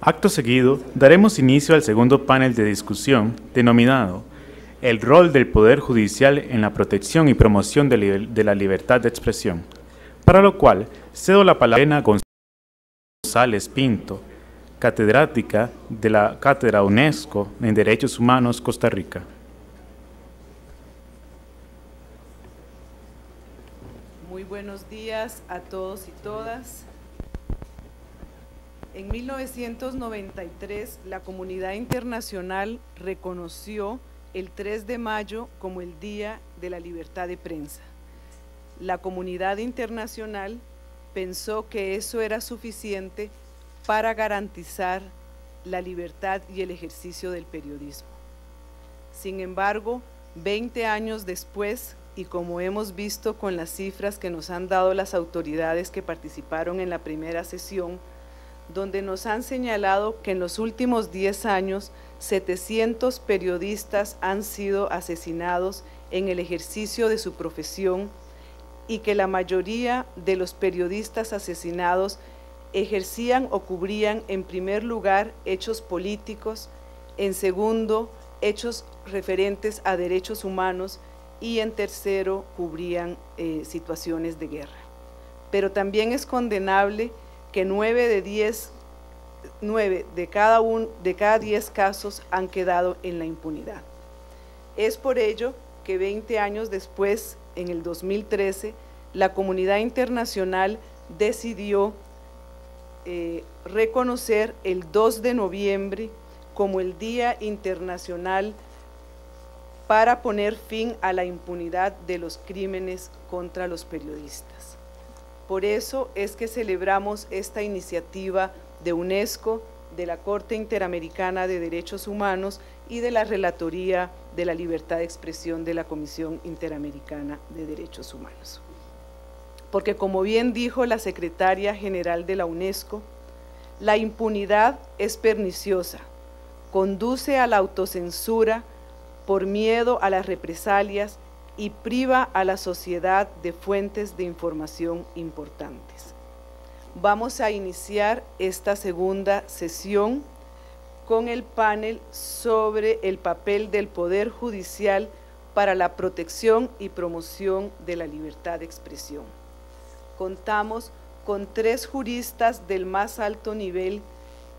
Acto seguido, daremos inicio al segundo panel de discusión denominado El rol del Poder Judicial en la protección y promoción de la libertad de expresión, para lo cual cedo la palabra a Elena González Pinto, catedrática de la Cátedra UNESCO en Derechos Humanos, Costa Rica. Muy buenos días a todos y todas. En 1993, la comunidad internacional reconoció el 3 de mayo como el Día de la Libertad de Prensa. La comunidad internacional pensó que eso era suficiente para garantizar la libertad y el ejercicio del periodismo. Sin embargo, 20 años después, y como hemos visto con las cifras que nos han dado las autoridades que participaron en la primera sesión, donde nos han señalado que en los últimos 10 años 700 periodistas han sido asesinados en el ejercicio de su profesión y que la mayoría de los periodistas asesinados ejercían o cubrían en primer lugar hechos políticos, en segundo hechos referentes a derechos humanos y en tercero cubrían situaciones de guerra. Pero también es condenable que 9 de cada 10 casos han quedado en la impunidad. Es por ello que 20 años después, en el 2013, la comunidad internacional decidió reconocer el 2 de noviembre como el Día Internacional para poner fin a la impunidad de los crímenes contra los periodistas. Por eso es que celebramos esta iniciativa de UNESCO, de la Corte Interamericana de Derechos Humanos y de la Relatoría de la Libertad de Expresión de la Comisión Interamericana de Derechos Humanos. Porque como bien dijo la secretaria general de la UNESCO, la impunidad es perniciosa, conduce a la autocensura por miedo a las represalias y priva a la sociedad de fuentes de información importantes. Vamos a iniciar esta segunda sesión con el panel sobre el papel del Poder Judicial para la protección y promoción de la libertad de expresión. Contamos con 3 juristas del más alto nivel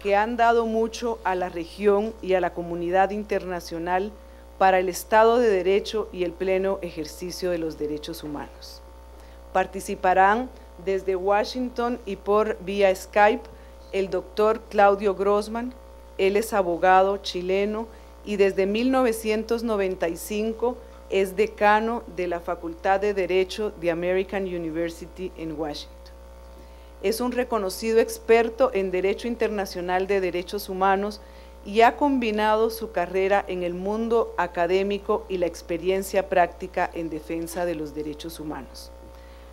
que han dado mucho a la región y a la comunidad internacional para el Estado de Derecho y el pleno ejercicio de los derechos humanos. Participarán desde Washington y por vía Skype el doctor Claudio Grossman. Él es abogado chileno y desde 1995 es decano de la Facultad de Derecho de American University en Washington. Es un reconocido experto en Derecho Internacional de Derechos Humanos y ha combinado su carrera en el mundo académico y la experiencia práctica en defensa de los derechos humanos.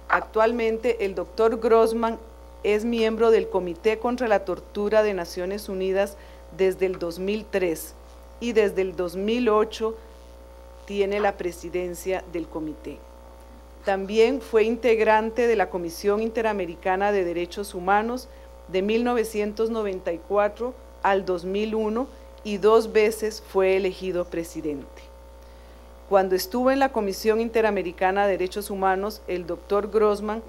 Actualmente, el doctor Grossman es miembro del Comité contra la Tortura de Naciones Unidas desde el 2003 y desde el 2008 tiene la presidencia del comité. También fue integrante de la Comisión Interamericana de Derechos Humanos de 1994 al 2001 y 2 veces fue elegido presidente. Cuando estuvo en la Comisión Interamericana de Derechos Humanos, el doctor Grossman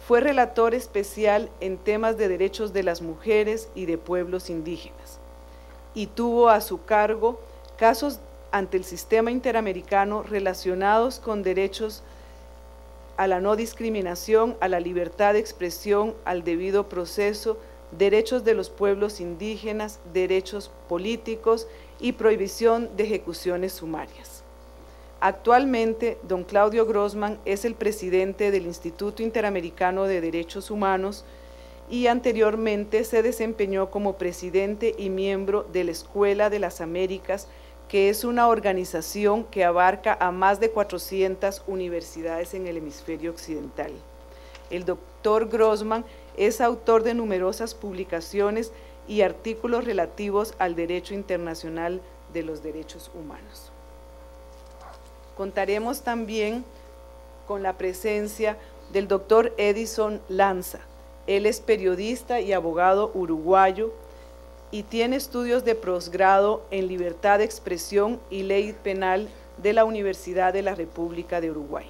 fue relator especial en temas de derechos de las mujeres y de pueblos indígenas y tuvo a su cargo casos ante el sistema interamericano relacionados con derechos a la no discriminación, a la libertad de expresión, al debido proceso, derechos de los pueblos indígenas, derechos políticos y prohibición de ejecuciones sumarias. Actualmente, don Claudio Grossman es el presidente del Instituto Interamericano de Derechos Humanos y anteriormente se desempeñó como presidente y miembro de la Escuela de las Américas, que es una organización que abarca a más de 400 universidades en el hemisferio occidental. El doctor Grossman es autor de numerosas publicaciones y artículos relativos al derecho internacional de los derechos humanos. Contaremos también con la presencia del doctor Edison Lanza. Él es periodista y abogado uruguayo y tiene estudios de posgrado en Libertad de Expresión y Ley Penal de la Universidad de la República de Uruguay.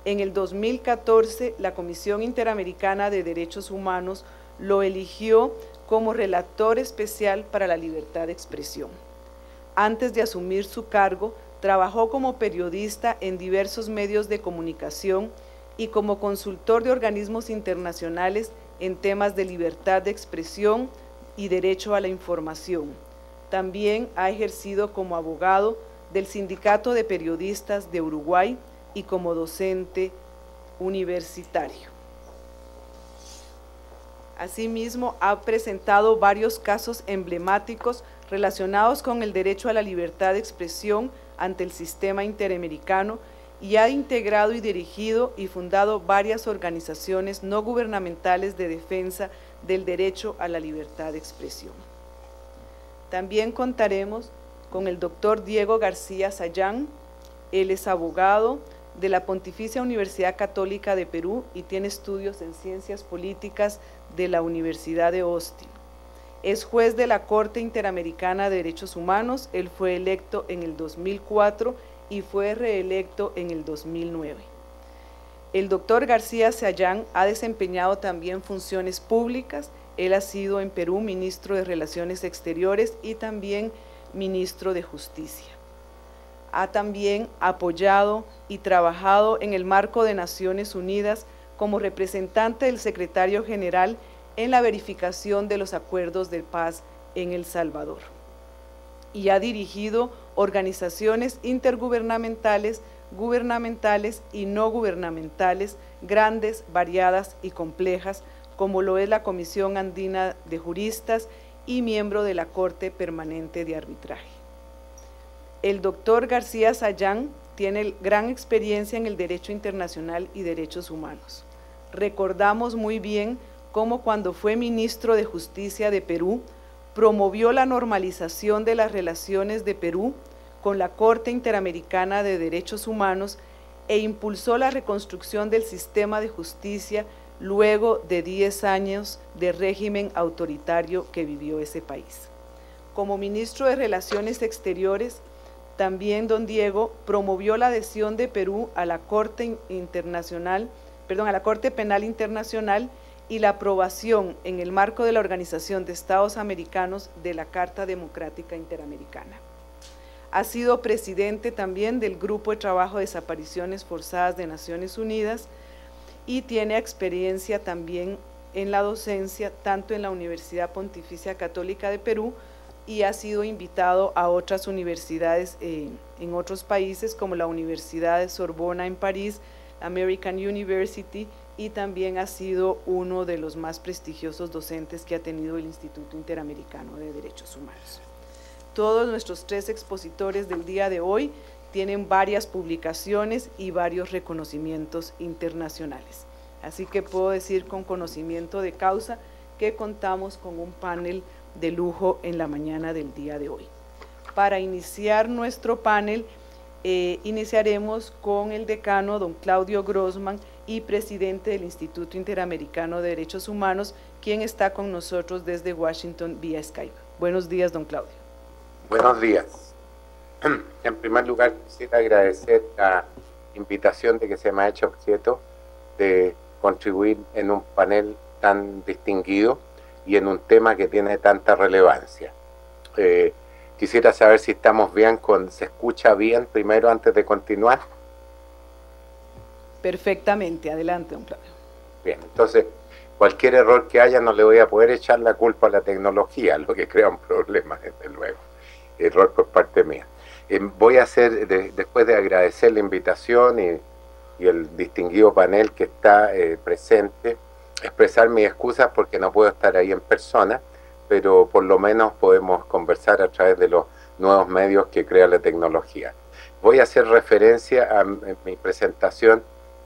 En el 2014, la Comisión Interamericana de Derechos Humanos lo eligió como relator especial para la libertad de expresión. Antes de asumir su cargo, trabajó como periodista en diversos medios de comunicación y como consultor de organismos internacionales en temas de libertad de expresión y derecho a la información. También ha ejercido como abogado del Sindicato de Periodistas de Uruguay y como docente universitario. Asimismo, ha presentado varios casos emblemáticos relacionados con el derecho a la libertad de expresión ante el sistema interamericano y ha integrado y dirigido y fundado varias organizaciones no gubernamentales de defensa del derecho a la libertad de expresión. También contaremos con el doctor Diego García Sayán. Él es abogado de la Pontificia Universidad Católica de Perú y tiene estudios en Ciencias Políticas de la Universidad de Austin. Es juez de la Corte Interamericana de Derechos Humanos. Él fue electo en el 2004 y fue reelecto en el 2009. El doctor García Sayán ha desempeñado también funciones públicas. Él ha sido en Perú ministro de Relaciones Exteriores y también ministro de Justicia. Ha también apoyado y trabajado en el marco de Naciones Unidas como representante del secretario general en la verificación de los acuerdos de paz en El Salvador. Y ha dirigido organizaciones intergubernamentales, gubernamentales y no gubernamentales, grandes, variadas y complejas, como lo es la Comisión Andina de Juristas y miembro de la Corte Permanente de Arbitraje. El doctor García Sayán tiene gran experiencia en el derecho internacional y derechos humanos. Recordamos muy bien cómo cuando fue ministro de Justicia de Perú, promovió la normalización de las relaciones de Perú con la Corte Interamericana de Derechos Humanos e impulsó la reconstrucción del sistema de justicia luego de 10 años de régimen autoritario que vivió ese país. Como ministro de Relaciones Exteriores, también don Diego promovió la adhesión de Perú a la Corte Penal Internacional y la aprobación en el marco de la Organización de Estados Americanos de la Carta Democrática Interamericana. Ha sido presidente también del Grupo de Trabajo de Desapariciones Forzadas de Naciones Unidas y tiene experiencia también en la docencia, tanto en la Universidad Pontificia Católica de Perú, y ha sido invitado a otras universidades en otros países, como la Universidad de Sorbona en París, American University, y también ha sido uno de los más prestigiosos docentes que ha tenido el Instituto Interamericano de Derechos Humanos. Todos nuestros 3 expositores del día de hoy tienen varias publicaciones y varios reconocimientos internacionales. Así que puedo decir con conocimiento de causa que contamos con un panel de lujo en la mañana del día de hoy. Para iniciar nuestro panel, iniciaremos con el decano, don Claudio Grossman, y presidente del Instituto Interamericano de Derechos Humanos, quien está con nosotros desde Washington vía Skype. Buenos días, don Claudio. Buenos días. En primer lugar, quisiera agradecer la invitación de que se me ha hecho objeto de contribuir en un panel tan distinguido y en un tema que tiene tanta relevancia. Quisiera saber si estamos bien, se escucha bien primero antes de continuar. Perfectamente, adelante, don Claudio. Bien, entonces, cualquier error que haya no le voy a poder echar la culpa a la tecnología, lo que crea un problema, desde luego. Error por parte mía. Voy a hacer, después de agradecer la invitación y el distinguido panel que está presente, expresar mis excusas porque no puedo estar ahí en persona, pero por lo menos podemos conversar a través de los nuevos medios que crea la tecnología. Voy a hacer referencia en mi presentación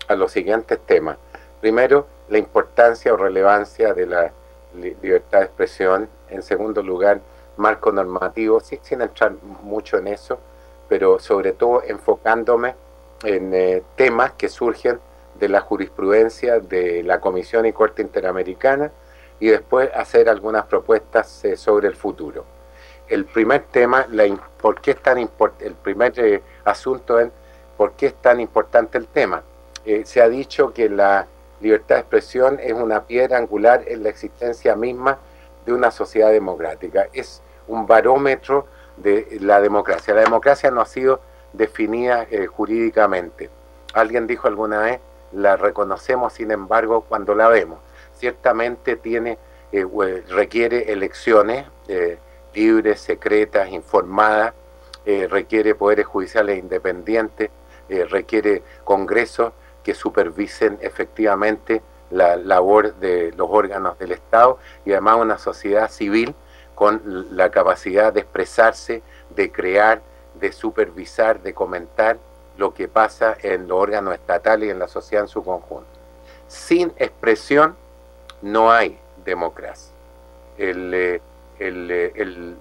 a los siguientes temas. Primero, la importancia o relevancia de la libertad de expresión. En segundo lugar, marco normativo, sin entrar mucho en eso, pero sobre todo enfocándome en temas que surgen de la jurisprudencia de la Comisión y Corte Interamericana, y después hacer algunas propuestas sobre el futuro. El primer tema, ¿por qué es tan el primer asunto es por qué es tan importante el tema? Se ha dicho que la libertad de expresión es una piedra angular en la existencia misma de una sociedad democrática. Es un barómetro de la democracia. La democracia no ha sido definida jurídicamente. Alguien dijo alguna vez, la reconocemos sin embargo cuando la vemos. Ciertamente requiere elecciones libres, secretas, informadas, requiere poderes judiciales independientes, requiere congresos que supervisen efectivamente la labor de los órganos del Estado y además una sociedad civil con la capacidad de expresarse, de crear, de supervisar, de comentar lo que pasa en los órganos estatales y en la sociedad en su conjunto. Sin expresión no hay democracia.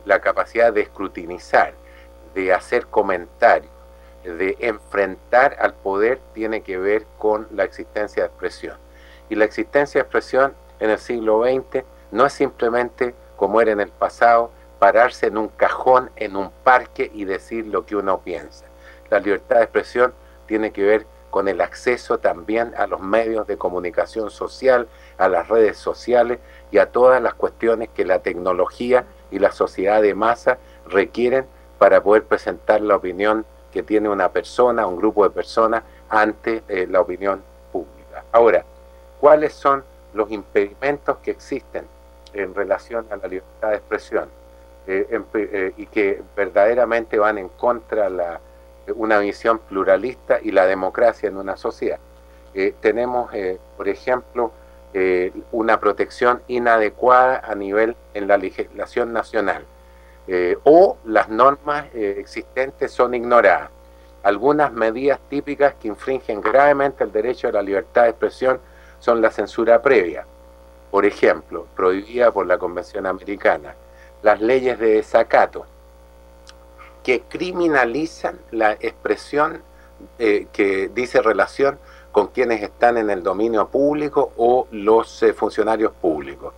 La capacidad de escrutinizar, de hacer comentarios, de enfrentar al poder tiene que ver con la existencia de expresión. Y la existencia de expresión en el siglo XX no es simplemente, como era en el pasado, pararse en un cajón, en un parque y decir lo que uno piensa. La libertad de expresión tiene que ver con el acceso también a los medios de comunicación social, a las redes sociales y a todas las cuestiones que la tecnología y la sociedad de masa requieren para poder presentar la opinión que tiene una persona, un grupo de personas, ante la opinión pública. Ahora, ¿cuáles son los impedimentos que existen en relación a la libertad de expresión y que verdaderamente van en contra de una visión pluralista y la democracia en una sociedad? Tenemos, por ejemplo, una protección inadecuada en la legislación nacional. O las normas existentes son ignoradas. Algunas medidas típicas que infringen gravemente el derecho a la libertad de expresión son la censura previa, por ejemplo, prohibida por la Convención Americana, las leyes de desacato, que criminalizan la expresión que dice relación con quienes están en el dominio público o los funcionarios públicos.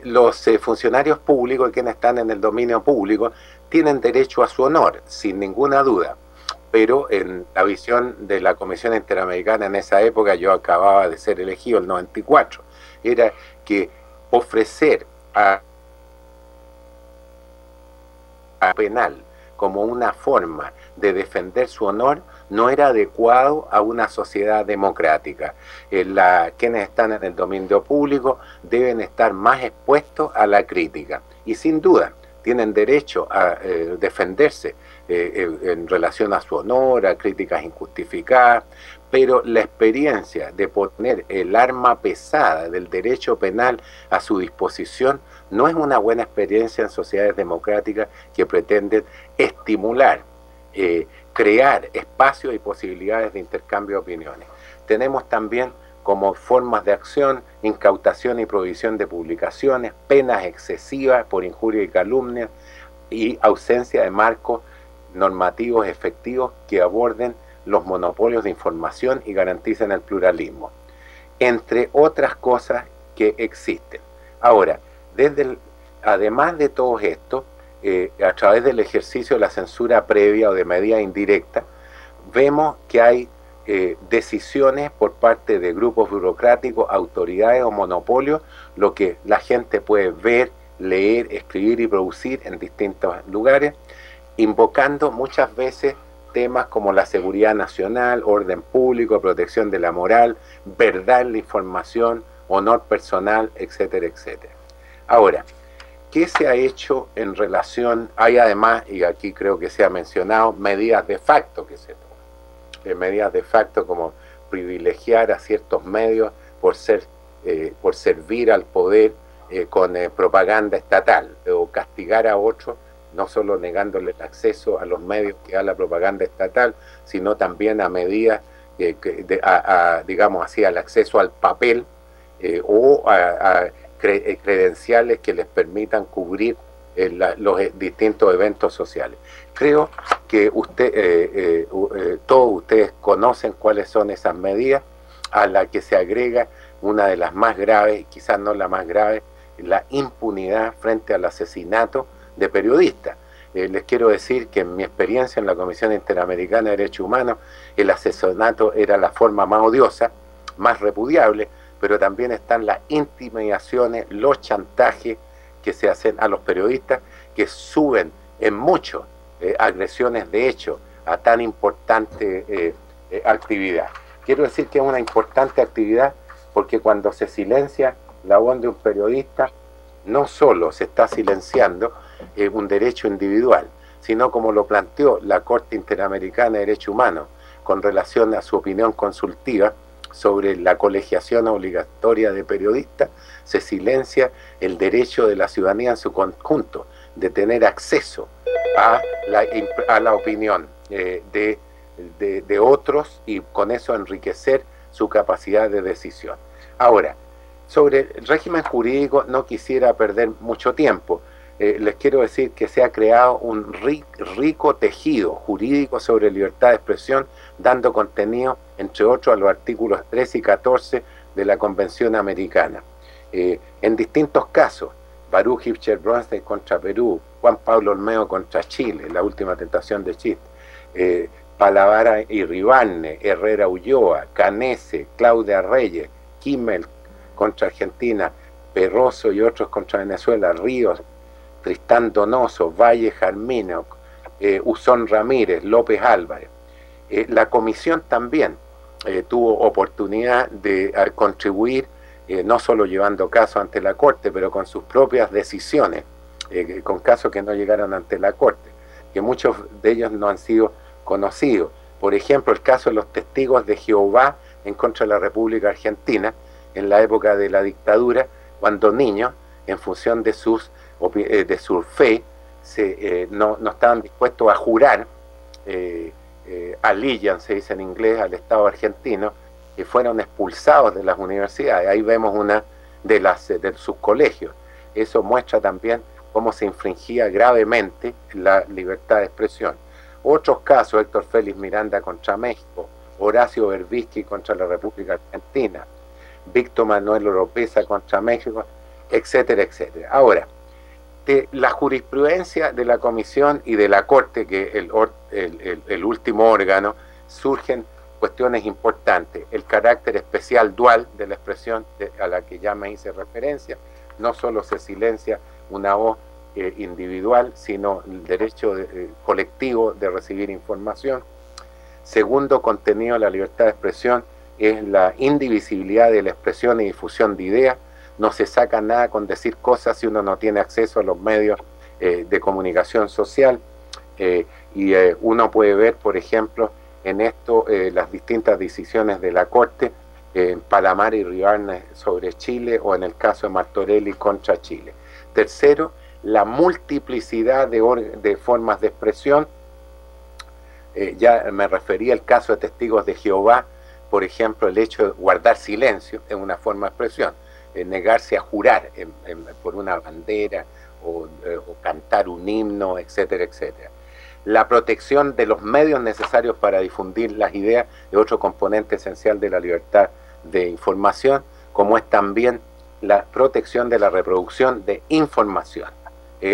Los funcionarios públicos y quienes están en el dominio público tienen derecho a su honor, sin ninguna duda, pero en la visión de la Comisión Interamericana en esa época, yo acababa de ser elegido el 94, era que ofrecer a penal como una forma de defender su honor no era adecuado a una sociedad democrática. Quienes están en el dominio público deben estar más expuestos a la crítica y sin duda tienen derecho a defenderse en relación a su honor, a críticas injustificadas, pero la experiencia de poner el arma pesada del derecho penal a su disposición no es una buena experiencia en sociedades democráticas que pretenden estimular, crear espacios y posibilidades de intercambio de opiniones. Tenemos también como formas de acción incautación y prohibición de publicaciones, penas excesivas por injuria y calumnia y ausencia de marcos normativos efectivos que aborden los monopolios de información y garanticen el pluralismo, entre otras cosas que existen. Ahora, además de todo esto, a través del ejercicio de la censura previa o de medida indirecta, vemos que hay decisiones por parte de grupos burocráticos, autoridades o monopolios, lo que la gente puede ver, leer, escribir y producir en distintos lugares, invocando muchas veces temas como la seguridad nacional, orden público, protección de la moral, verdad en la información, honor personal, etcétera, etcétera. Ahora, ¿qué se ha hecho en relación? Hay además, y aquí creo que se ha mencionado, medidas de facto que se toman. Medidas de facto como privilegiar a ciertos medios por servir al poder con propaganda estatal, o castigar a otros, no solo negándole el acceso a los medios que da la propaganda estatal, sino también a medidas, digamos así, al acceso al papel o a credenciales que les permitan cubrir los distintos eventos sociales. Creo que todos ustedes conocen cuáles son esas medidas, a la que se agrega una de las más graves, quizás no la más grave, la impunidad frente al asesinato de periodistas. Les quiero decir que en mi experiencia en la Comisión Interamericana de Derechos Humanos, el asesinato era la forma más odiosa, más repudiable, pero también están las intimidaciones, los chantajes que se hacen a los periodistas, que suben en mucho agresiones de hecho a tan importante actividad. Quiero decir que es una importante actividad porque cuando se silencia la voz de un periodista, no solo se está silenciando un derecho individual, sino como lo planteó la Corte Interamericana de Derechos Humanos con relación a su opinión consultiva sobre la colegiación obligatoria de periodistas, se silencia el derecho de la ciudadanía en su conjunto de tener acceso a la opinión de otros y con eso enriquecer su capacidad de decisión. Ahora, sobre el régimen jurídico no quisiera perder mucho tiempo. Les quiero decir que se ha creado un rico tejido jurídico sobre libertad de expresión, dando contenido, entre otros, a los artículos 13 y 14 de la Convención Americana. En distintos casos, Baruch Hipcher Bronstein contra Perú, Juan Pablo Olmedo contra Chile, la última tentación de Chile, Palavara y Ribarne, Herrera Ulloa, Canese, Claudia Reyes, Kimmel contra Argentina, Perroso y otros contra Venezuela, Ríos, Tristán Donoso, Valle Jarmino, Usón Ramírez, López Álvarez. La comisión también tuvo oportunidad de contribuir, no solo llevando casos ante la Corte, pero con sus propias decisiones, con casos que no llegaron ante la Corte, que muchos de ellos no han sido conocidos. Por ejemplo, el caso de los testigos de Jehová en contra de la República Argentina, en la época de la dictadura, cuando niños, en función de su fe, no estaban dispuestos a jurar allegiance, se dice en inglés, al Estado argentino, que fueron expulsados de las universidades. Ahí vemos una de sus colegios. Eso muestra también cómo se infringía gravemente la libertad de expresión. Otros casos, Héctor Félix Miranda contra México, Horacio Berbisky contra la República Argentina, Víctor Manuel Oropesa contra México, etcétera, etcétera. Ahora, de la jurisprudencia de la Comisión y de la Corte, que es el último órgano, surgen cuestiones importantes. El carácter especial dual de la expresión a la que ya me hice referencia. No solo se silencia una voz individual, sino el derecho colectivo de recibir información. Segundo contenido de la libertad de expresión es la indivisibilidad de la expresión y difusión de ideas. No se saca nada con decir cosas si uno no tiene acceso a los medios de comunicación social. Uno puede ver, por ejemplo, en esto las distintas decisiones de la Corte, en Palamar y Ribarne sobre Chile, o en el caso de Martorelli contra Chile. Tercero, la multiplicidad de formas de expresión. Ya me referí al caso de testigos de Jehová, por ejemplo, el hecho de guardar silencio es una forma de expresión. Negarse a jurar por una bandera o cantar un himno, etcétera, etcétera. La protección de los medios necesarios para difundir las ideas es otro componente esencial de la libertad de información, como es también la protección de la reproducción de información.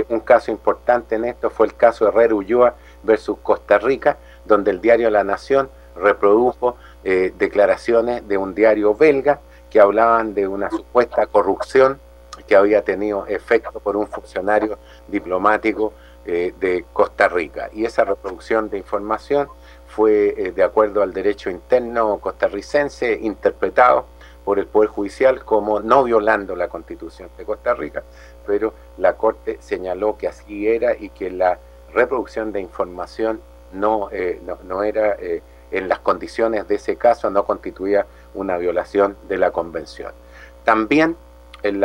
Un caso importante en esto fue el caso de Herrera Ulloa versus Costa Rica, donde el diario La Nación reprodujo declaraciones de un diario belga que hablaban de una supuesta corrupción que había tenido efecto por un funcionario diplomático de Costa Rica. Y esa reproducción de información fue de acuerdo al derecho interno costarricense, interpretado por el Poder Judicial como no violando la Constitución de Costa Rica, pero la Corte señaló que así era y que la reproducción de información no era, en las condiciones de ese caso, no constituía una violación de la Convención. También en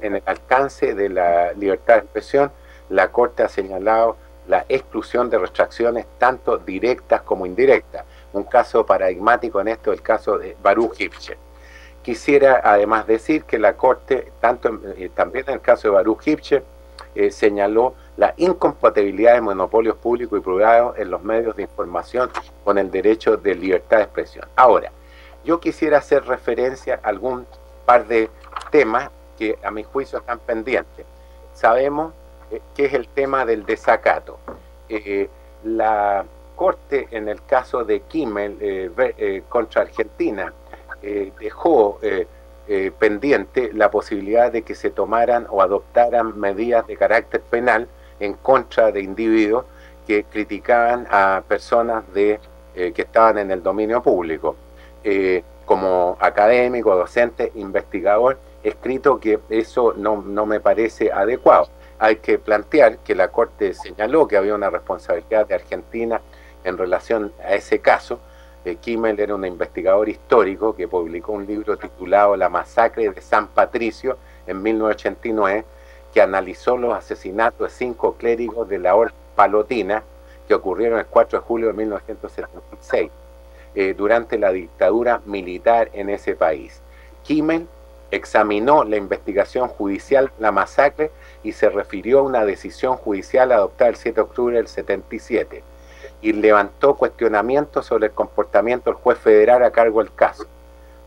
el alcance de la libertad de expresión, la Corte ha señalado la exclusión de restricciones tanto directas como indirectas. Un caso paradigmático en esto es el caso de Baruch Hipcher. Quisiera además decir que la Corte, también en el caso de Baruch Hipcher, señaló la incompatibilidad de monopolios públicos y privados en los medios de información con el derecho de libertad de expresión. Ahora, yo quisiera hacer referencia a algún par de temas que a mi juicio están pendientes. Sabemos que es el tema del desacato. La Corte, en el caso de Kimmel contra Argentina, dejó pendiente la posibilidad de que se tomaran o adoptaran medidas de carácter penal en contra de individuos que criticaban a personas que estaban en el dominio público. Como académico, docente, investigador, he escrito que eso no me parece adecuado. Hay que plantear que la Corte señaló que había una responsabilidad de Argentina en relación a ese caso. Kimmel era un investigador histórico que publicó un libro titulado La masacre de San Patricio en 1989, que analizó los asesinatos de 5 clérigos de la Orden Palotina que ocurrieron el 4 de julio de 1976 durante la dictadura militar en ese país. Kimmel examinó la investigación judicial, la masacre, y se refirió a una decisión judicial adoptada el 7 de octubre del 77 y levantó cuestionamientos sobre el comportamiento del juez federal a cargo del caso,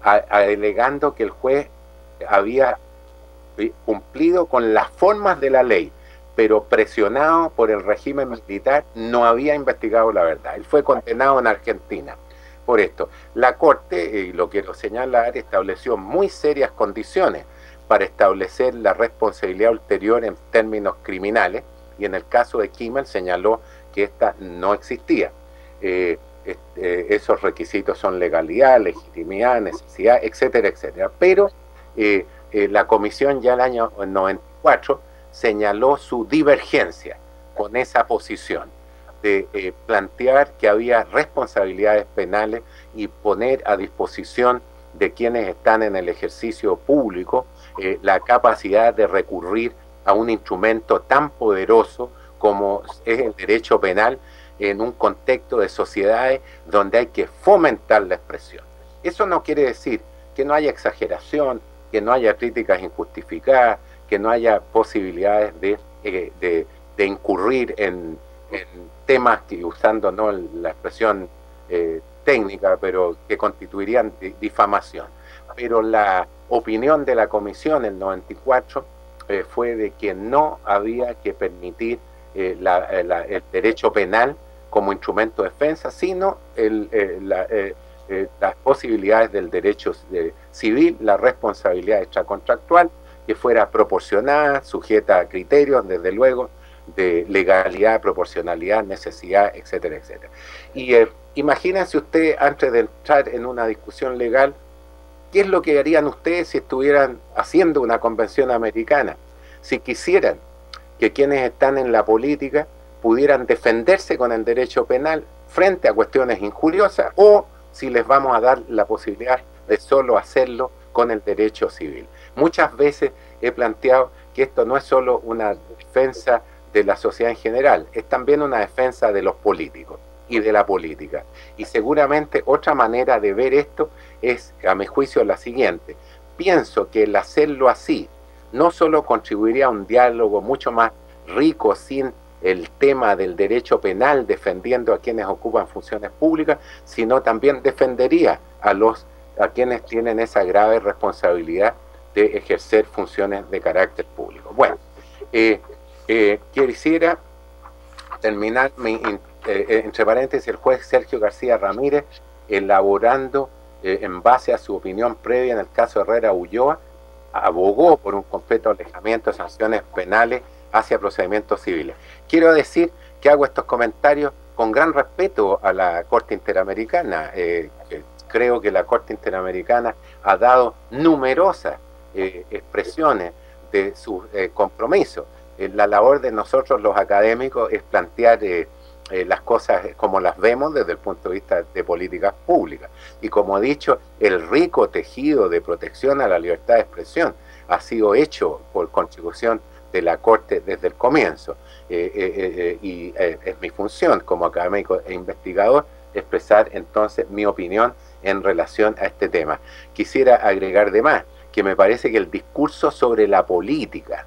alegando que el juez había cumplido con las formas de la ley, pero presionado por el régimen militar no había investigado la verdad. Él fue condenado en Argentina por esto. La Corte, y lo quiero señalar, estableció muy serias condiciones para establecer la responsabilidad ulterior en términos criminales, y en el caso de Kimmel señaló que esta no existía. Esos requisitos son legalidad, legitimidad, necesidad, etcétera, etcétera. Pero la comisión ya el año 94 señaló su divergencia con esa posición de plantear que había responsabilidades penales y poner a disposición de quienes están en el ejercicio público la capacidad de recurrir a un instrumento tan poderoso como es el derecho penal en un contexto de sociedades donde hay que fomentar la expresión. Eso no quiere decir que no haya exageración, que no haya críticas injustificadas, que no haya posibilidades de incurrir en temas que, usando no la expresión técnica, pero que constituirían difamación. Pero la opinión de la comisión en el 94 fue de que no había que permitir el derecho penal como instrumento de defensa, sino las posibilidades del derecho civil, la responsabilidad extracontractual, que fuera proporcionada, sujeta a criterios, desde luego, de legalidad, proporcionalidad, necesidad, etcétera, etcétera. Y imagínense ustedes, antes de entrar en una discusión legal, ¿qué es lo que harían ustedes si estuvieran haciendo una convención americana? Si quisieran que quienes están en la política pudieran defenderse con el derecho penal frente a cuestiones injuriosas, o si les vamos a dar la posibilidad de solo hacerlo con el derecho civil. Muchas veces he planteado que esto no es solo una defensa de la sociedad en general, es también una defensa de los políticos y de la política. Y seguramente otra manera de ver esto es, a mi juicio, la siguiente. Pienso que el hacerlo así no solo contribuiría a un diálogo mucho más rico sin el tema del derecho penal, defendiendo a quienes ocupan funciones públicas, sino también defendería a quienes tienen esa grave responsabilidad de ejercer funciones de carácter público. Bueno, quisiera terminar entre paréntesis, el juez Sergio García Ramírez, elaborando en base a su opinión previa en el caso Herrera Ulloa, abogó por un completo alejamiento de sanciones penales hacia procedimientos civiles. Quiero decir que hago estos comentarios con gran respeto a la Corte Interamericana. Creo que la Corte Interamericana ha dado numerosas expresiones de su compromiso. La labor de nosotros los académicos es plantear las cosas como las vemos desde el punto de vista de políticas públicas. Y como he dicho, el rico tejido de protección a la libertad de expresión ha sido hecho por contribución de la Corte desde el comienzo. Y es mi función como académico e investigador expresar entonces mi opinión en relación a este tema. Quisiera agregar de más que me parece que el discurso sobre la política,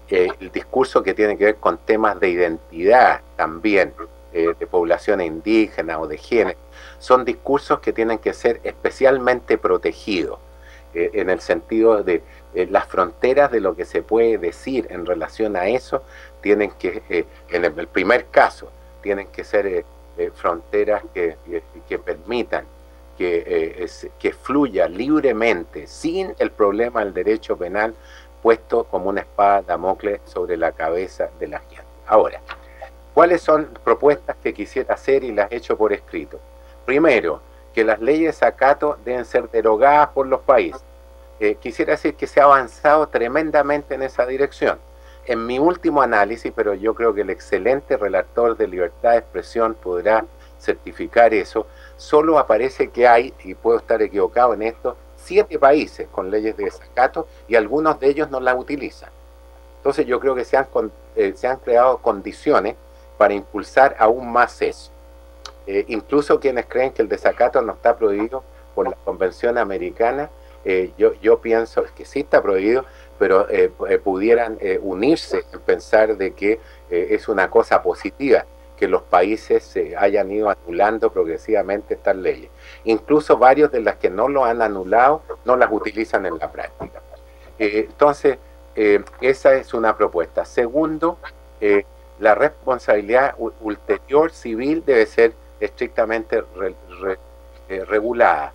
el discurso que tiene que ver con temas de identidad también, de poblaciones indígenas o de género, son discursos que tienen que ser especialmente protegidos, en el sentido de las fronteras de lo que se puede decir en relación a eso tienen que, en el primer caso, tienen que ser fronteras que permitan que fluya libremente, sin el problema del derecho penal puesto como una espada de Damocles sobre la cabeza de la gente. Ahora, ¿cuáles son propuestas que quisiera hacer y las he hecho por escrito? Primero, que las leyes de desacato deben ser derogadas por los países. Quisiera decir que se ha avanzado tremendamente en esa dirección. En mi último análisis, pero yo creo que el excelente relator de libertad de expresión podrá certificar eso, solo aparece que hay, y puedo estar equivocado en esto, 7 países con leyes de desacato y algunos de ellos no las utilizan. Entonces yo creo que se han creado condiciones para impulsar aún más eso. Incluso quienes creen que el desacato no está prohibido por la Convención Americana, yo pienso que sí está prohibido, pero pudieran unirse en pensar de que es una cosa positiva que los países hayan ido anulando progresivamente estas leyes. Incluso varios de las que no lo han anulado no las utilizan en la práctica. Entonces, esa es una propuesta. Segundo, la responsabilidad ulterior civil debe ser estrictamente regulada.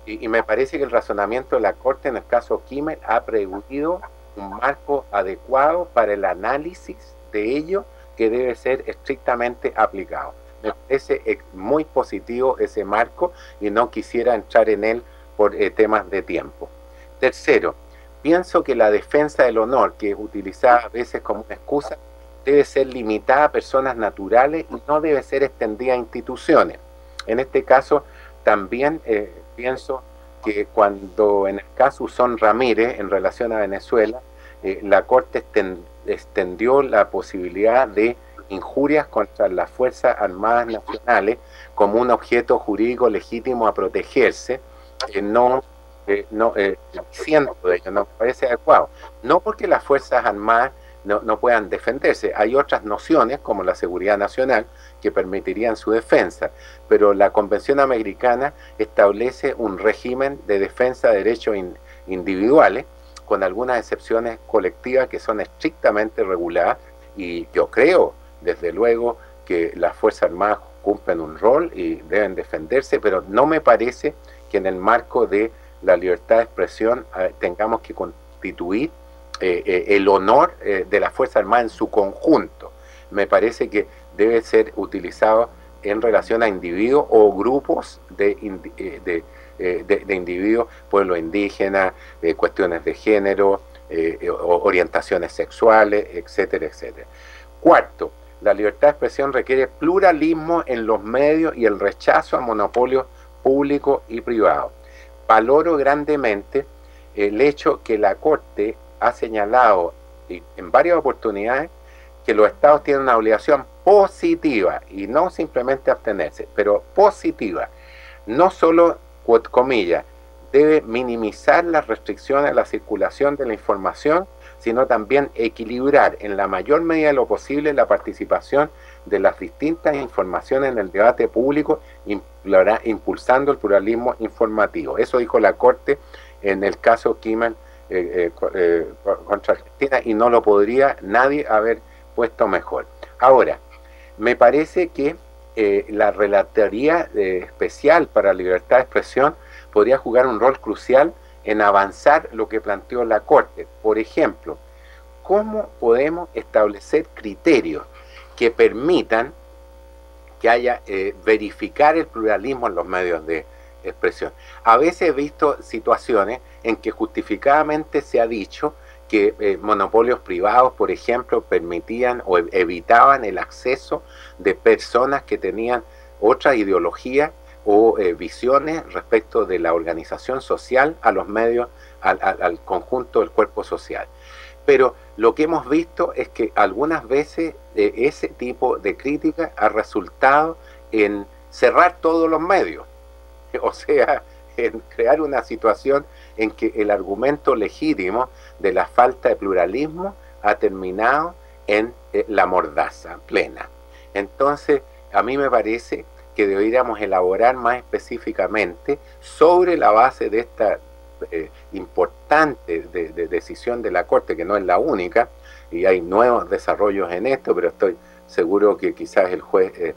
Y me parece que el razonamiento de la Corte en el caso Kimmel ha previsto un marco adecuado para el análisis de ello que debe ser estrictamente aplicado. Me parece muy positivo ese marco y no quisiera entrar en él por temas de tiempo. Tercero, pienso que la defensa del honor, que es utilizada a veces como una excusa, debe ser limitada a personas naturales y no debe ser extendida a instituciones. En este caso, también pienso que cuando en el caso Usón Ramírez, en relación a Venezuela, la Corte extendió la posibilidad de injurias contra las Fuerzas Armadas Nacionales como un objeto jurídico legítimo a protegerse, siendo de ello, no me parece adecuado. No porque las Fuerzas Armadas no puedan defenderse, hay otras nociones como la seguridad nacional que permitirían su defensa, pero la Convención Americana establece un régimen de defensa de derechos individuales con algunas excepciones colectivas que son estrictamente reguladas, y yo creo, desde luego, que las Fuerzas Armadas cumplen un rol y deben defenderse, pero no me parece que en el marco de la libertad de expresión tengamos que constituir el honor de la Fuerza Armada en su conjunto. Me parece que debe ser utilizado en relación a individuos o grupos de individuos, pueblos indígenas, cuestiones de género, orientaciones sexuales, etcétera, etcétera. Cuarto, la libertad de expresión requiere pluralismo en los medios y el rechazo a monopolios públicos y privados. Valoro grandemente el hecho que la Corte ha señalado en varias oportunidades que los estados tienen una obligación positiva, y no simplemente abstenerse, pero positiva. No solo, comillas, debe minimizar las restricciones a la circulación de la información, sino también equilibrar en la mayor medida de lo posible la participación de las distintas informaciones en el debate público, impulsando el pluralismo informativo. Eso dijo la Corte en el caso Kimmel contra Argentina, y no lo podría nadie haber puesto mejor. Ahora, me parece que la Relatoría Especial para la Libertad de Expresión podría jugar un rol crucial en avanzar lo que planteó la Corte. Por ejemplo, ¿cómo podemos establecer criterios que permitan que haya verificar el pluralismo en los medios de expresión? A veces he visto situaciones en que justificadamente se ha dicho que monopolios privados, por ejemplo, permitían o evitaban el acceso de personas que tenían otra ideología o visiones respecto de la organización social a los medios, al conjunto del cuerpo social. Pero lo que hemos visto es que algunas veces ese tipo de crítica ha resultado en cerrar todos los medios, o sea, en crear una situación en que el argumento legítimo de la falta de pluralismo ha terminado en la mordaza plena. Entonces, a mí me parece que deberíamos elaborar más específicamente sobre la base de esta importante de decisión de la Corte, que no es la única, y hay nuevos desarrollos en esto, pero estoy seguro que quizás el juez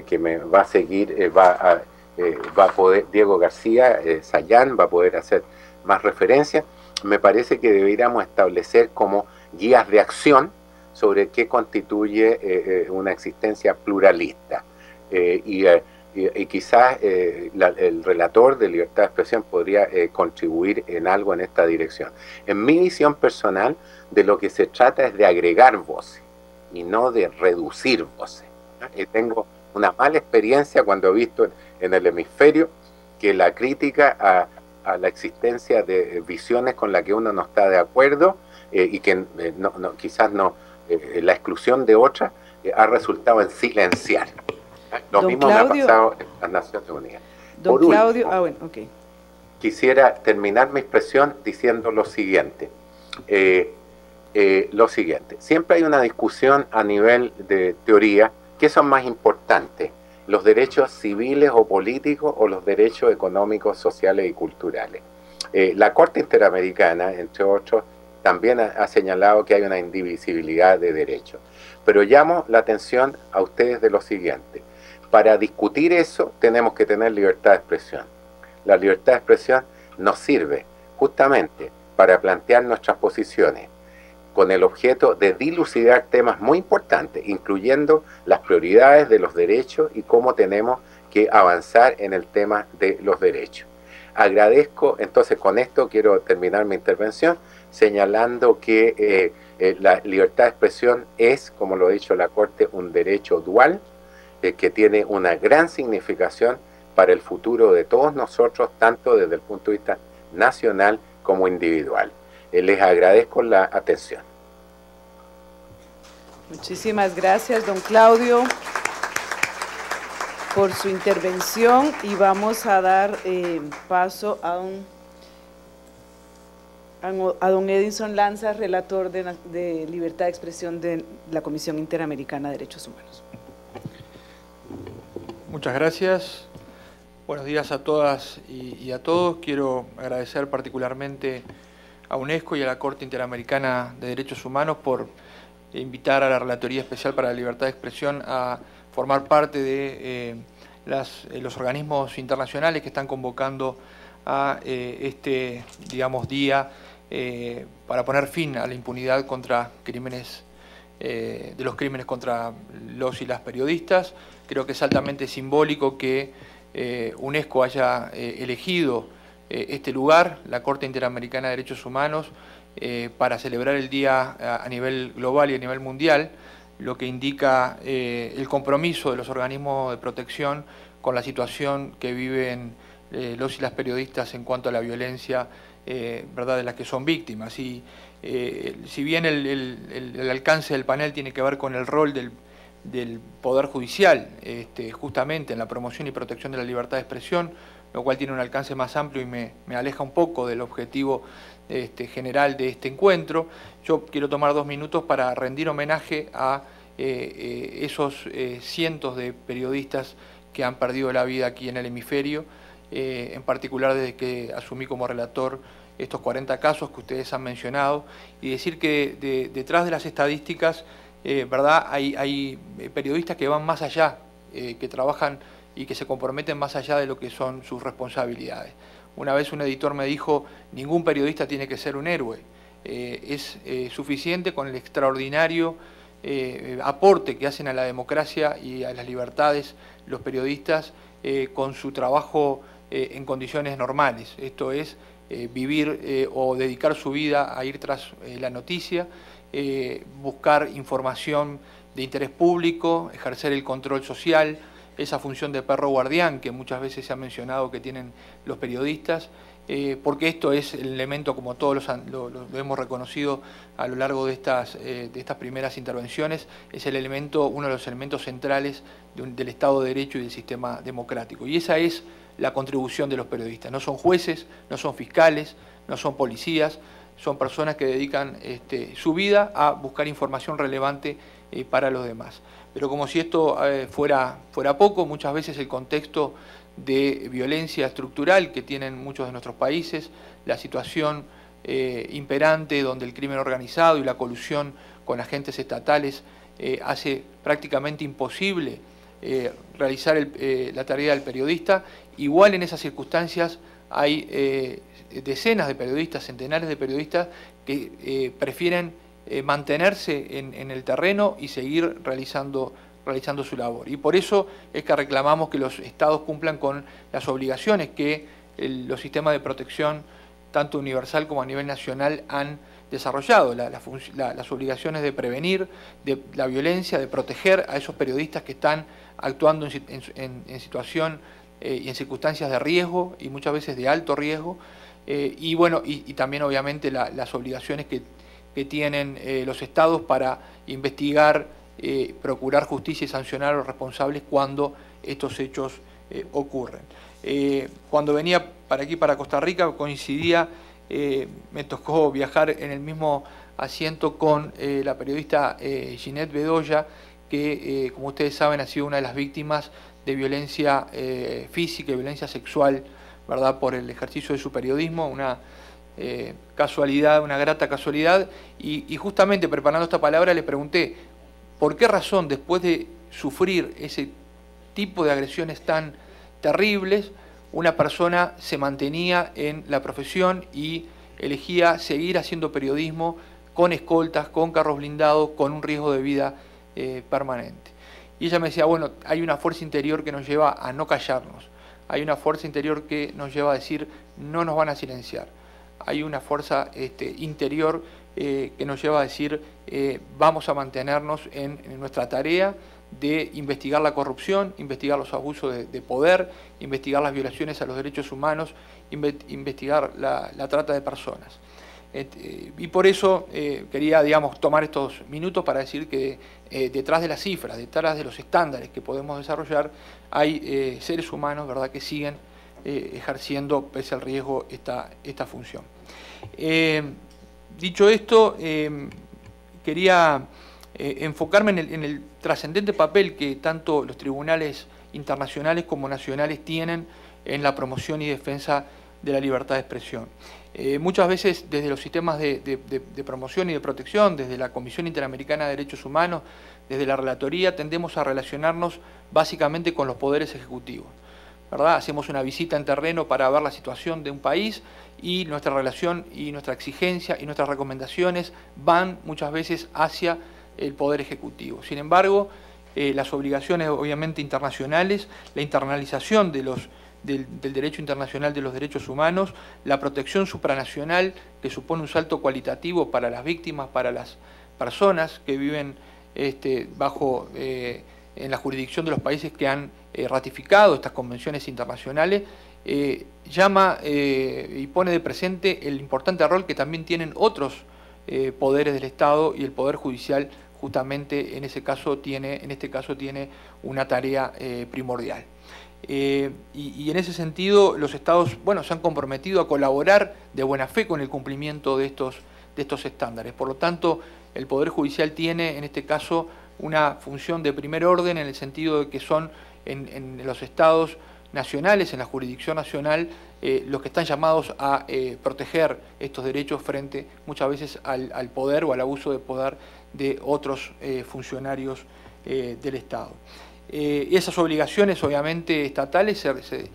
que me va a seguir va a poder, Diego García Sayán, va a poder hacer más referencia. Me parece que deberíamos establecer como guías de acción sobre qué constituye una existencia pluralista. Y quizás el relator de libertad de expresión podría contribuir en algo en esta dirección. En mi visión personal, de lo que se trata es de agregar voces y no de reducir voces. Y tengo una mala experiencia cuando he visto en el hemisferio que la crítica a la existencia de visiones con las que uno no está de acuerdo y que quizás la exclusión de otras ha resultado en silenciar. Lo mismo me ha pasado en las Naciones Unidas. Don Claudio, bueno, ok. Quisiera terminar mi expresión diciendo lo siguiente. Siempre hay una discusión a nivel de teoría, ¿qué son más importantes? ¿Los derechos civiles o políticos o los derechos económicos, sociales y culturales? La Corte Interamericana, entre otros, también ha señalado que hay una indivisibilidad de derechos. Pero llamo la atención a ustedes de lo siguiente. Para discutir eso tenemos que tener libertad de expresión. La libertad de expresión nos sirve justamente para plantear nuestras posiciones con el objeto de dilucidar temas muy importantes, incluyendo las prioridades de los derechos y cómo tenemos que avanzar en el tema de los derechos. Agradezco, entonces con esto quiero terminar mi intervención señalando que la libertad de expresión es, como lo ha dicho la Corte, un derecho dual que tiene una gran significación para el futuro de todos nosotros, tanto desde el punto de vista nacional como individual. Les agradezco la atención. Muchísimas gracias, don Claudio, por su intervención, y vamos a dar paso a don Edison Lanza, relator de Libertad de Expresión de la Comisión Interamericana de Derechos Humanos. Muchas gracias. Buenos días a todas y a todos. Quiero agradecer particularmente a UNESCO y a la Corte Interamericana de Derechos Humanos por invitar a la Relatoría Especial para la Libertad de Expresión a formar parte de los organismos internacionales que están convocando a este, digamos, día para poner fin a la impunidad contra crímenes, de los crímenes contra los y las periodistas. Creo que es altamente simbólico que UNESCO haya elegido este lugar, la Corte Interamericana de Derechos Humanos, para celebrar el día a nivel global y a nivel mundial, lo que indica el compromiso de los organismos de protección con la situación que viven los y las periodistas en cuanto a la violencia, ¿verdad?, de las que son víctimas. Y si bien el alcance del panel tiene que ver con el rol del Poder Judicial, justamente en la promoción y protección de la libertad de expresión, lo cual tiene un alcance más amplio y me aleja un poco del objetivo general de este encuentro, yo quiero tomar 2 minutos para rendir homenaje a esos cientos de periodistas que han perdido la vida aquí en el hemisferio, en particular desde que asumí como relator estos 40 casos que ustedes han mencionado, y decir que detrás de las estadísticas, ¿verdad?, hay periodistas que van más allá, que trabajan y que se comprometen más allá de lo que son sus responsabilidades. Una vez un editor me dijo, ningún periodista tiene que ser un héroe, es suficiente con el extraordinario aporte que hacen a la democracia y a las libertades los periodistas con su trabajo en condiciones normales. Esto es vivir o dedicar su vida a ir tras la noticia, buscar información de interés público, ejercer el control social, esa función de perro guardián que muchas veces se ha mencionado que tienen los periodistas, porque esto es el elemento, como todos lo hemos reconocido a lo largo de estas primeras intervenciones, es el elemento, uno de los elementos centrales del Estado de Derecho y del sistema democrático. Y esa es la contribución de los periodistas. No son jueces, no son fiscales, no son policías, son personas que dedican su vida a buscar información relevante para los demás. Pero como si esto fuera poco, muchas veces el contexto de violencia estructural que tienen muchos de nuestros países, la situación imperante, donde el crimen organizado y la colusión con agentes estatales hace prácticamente imposible realizar la tarea del periodista. Igual en esas circunstancias hay decenas de periodistas, centenares de periodistas que prefieren mantenerse en el terreno y seguir realizando su labor. Y por eso es que reclamamos que los estados cumplan con las obligaciones que los sistemas de protección, tanto universal como a nivel nacional, han desarrollado, las obligaciones de prevenir la violencia, de proteger a esos periodistas que están actuando en situación y en circunstancias de riesgo y muchas veces de alto riesgo, y bueno, y también obviamente las obligaciones que tienen los estados para investigar, procurar justicia y sancionar a los responsables cuando estos hechos ocurren. Cuando venía para aquí, para Costa Rica, coincidía, me tocó viajar en el mismo asiento con la periodista Ginette Bedoya, que como ustedes saben ha sido una de las víctimas de violencia física y violencia sexual, ¿verdad?, por el ejercicio de su periodismo, una casualidad, una grata casualidad, y justamente preparando esta palabra le pregunté por qué razón, después de sufrir ese tipo de agresiones tan terribles, una persona se mantenía en la profesión y elegía seguir haciendo periodismo con escoltas, con carros blindados, con un riesgo de vida permanente. Y ella me decía, bueno, hay una fuerza interior que nos lleva a no callarnos, hay una fuerza interior que nos lleva a decir, no nos van a silenciar, hay una fuerza interior que nos lleva a decir, vamos a mantenernos en nuestra tarea de investigar la corrupción, investigar los abusos de poder, investigar las violaciones a los derechos humanos, investigar la trata de personas. Y por eso quería, digamos, tomar estos minutos para decir que detrás de las cifras, detrás de los estándares que podemos desarrollar, hay seres humanos, ¿verdad?, que siguen ejerciendo, pese al riesgo, esta función. Dicho esto, quería enfocarme en el trascendente papel que tanto los tribunales internacionales como nacionales tienen en la promoción y defensa de la libertad de expresión. Muchas veces desde los sistemas de promoción y de protección, desde la Comisión Interamericana de Derechos Humanos, desde la Relatoría, tendemos a relacionarnos básicamente con los poderes ejecutivos, ¿verdad? Hacemos una visita en terreno para ver la situación de un país y nuestra relación y nuestra exigencia y nuestras recomendaciones van muchas veces hacia el Poder Ejecutivo. Sin embargo, las obligaciones obviamente internacionales, la internalización del derecho internacional de los derechos humanos, la protección supranacional que supone un salto cualitativo para las víctimas, para las personas que viven en la jurisdicción de los países que han ratificado estas convenciones internacionales, llama y pone de presente el importante rol que también tienen otros poderes del Estado, y el Poder Judicial justamente en este caso tiene una tarea primordial. Y en ese sentido los Estados, bueno, se han comprometido a colaborar de buena fe con el cumplimiento de estos estándares. Por lo tanto, el Poder Judicial tiene en este caso una función de primer orden, en el sentido de que son en los Estados nacionales, en la jurisdicción nacional, los que están llamados a proteger estos derechos frente muchas veces al poder o al abuso de poder de otros funcionarios del Estado. Esas obligaciones obviamente estatales se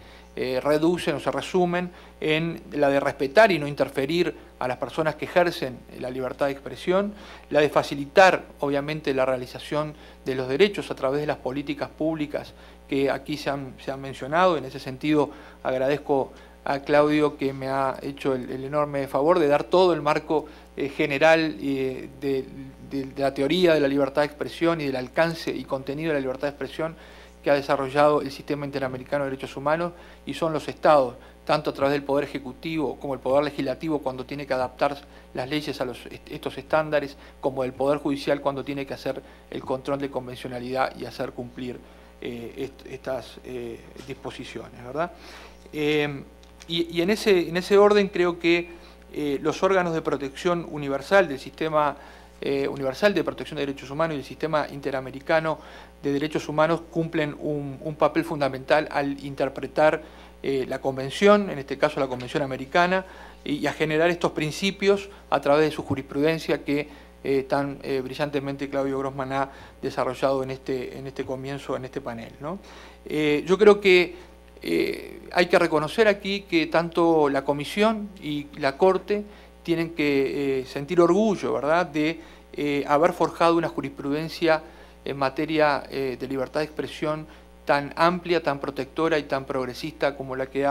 reducen o se resumen en la de respetar y no interferir a las personas que ejercen la libertad de expresión, la de facilitar obviamente la realización de los derechos a través de las políticas públicas que aquí se han mencionado. En ese sentido agradezco a Claudio que me ha hecho el enorme favor de dar todo el marco general de la teoría de la libertad de expresión y del alcance y contenido de la libertad de expresión que ha desarrollado el Sistema Interamericano de Derechos Humanos, y son los Estados, tanto a través del Poder Ejecutivo como el Poder Legislativo cuando tiene que adaptar las leyes a estos estándares, como el Poder Judicial cuando tiene que hacer el control de convencionalidad y hacer cumplir estas disposiciones, ¿verdad? Y en ese orden creo que los órganos de protección universal del Sistema Universal de Protección de Derechos Humanos y el Sistema Interamericano de Derechos Humanos cumplen un papel fundamental al interpretar la Convención, en este caso la Convención Americana, y a generar estos principios a través de su jurisprudencia que tan brillantemente Claudio Grossman ha desarrollado en este comienzo, en este panel, ¿no? Yo creo que hay que reconocer aquí que tanto la Comisión y la Corte tienen que sentir orgullo, ¿verdad?, de haber forjado una jurisprudencia en materia de libertad de expresión tan amplia, tan protectora y tan progresista como la que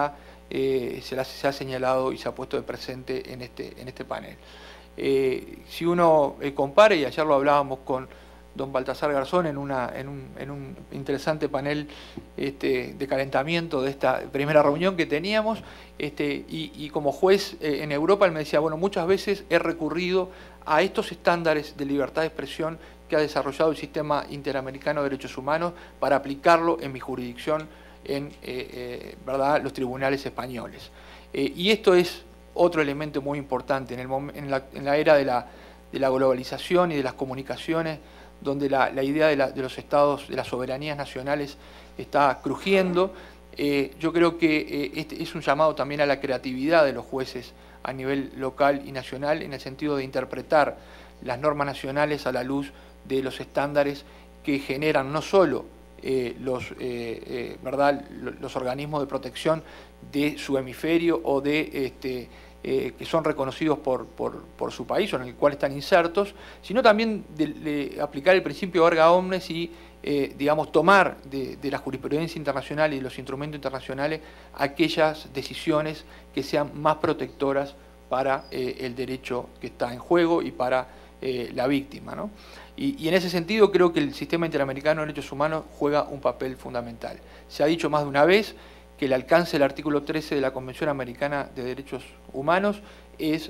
se ha señalado y se ha puesto de presente en este panel. Si uno compara, y ayer lo hablábamos con don Baltasar Garzón en un interesante panel de calentamiento de esta primera reunión que teníamos, y como juez en Europa él me decía, bueno, muchas veces he recurrido a estos estándares de libertad de expresión que ha desarrollado el Sistema Interamericano de Derechos Humanos para aplicarlo en mi jurisdicción en ¿verdad?, los tribunales españoles. Y esto es otro elemento muy importante en la era de la globalización y de las comunicaciones, donde la idea de los estados, de las soberanías nacionales está crujiendo. Yo creo que este es un llamado también a la creatividad de los jueces a nivel local y nacional, en el sentido de interpretar las normas nacionales a la luz de los estándares que generan no solo ¿verdad?, los organismos de protección de su hemisferio o que son reconocidos por su país o en el cual están insertos, sino también de aplicar el principio erga omnes y digamos, tomar de la jurisprudencia internacional y de los instrumentos internacionales aquellas decisiones que sean más protectoras para el derecho que está en juego y para la víctima, ¿no? Y en ese sentido creo que el Sistema Interamericano de Derechos Humanos juega un papel fundamental. Se ha dicho más de una vez que el alcance del artículo 13 de la Convención Americana de Derechos Humanos es,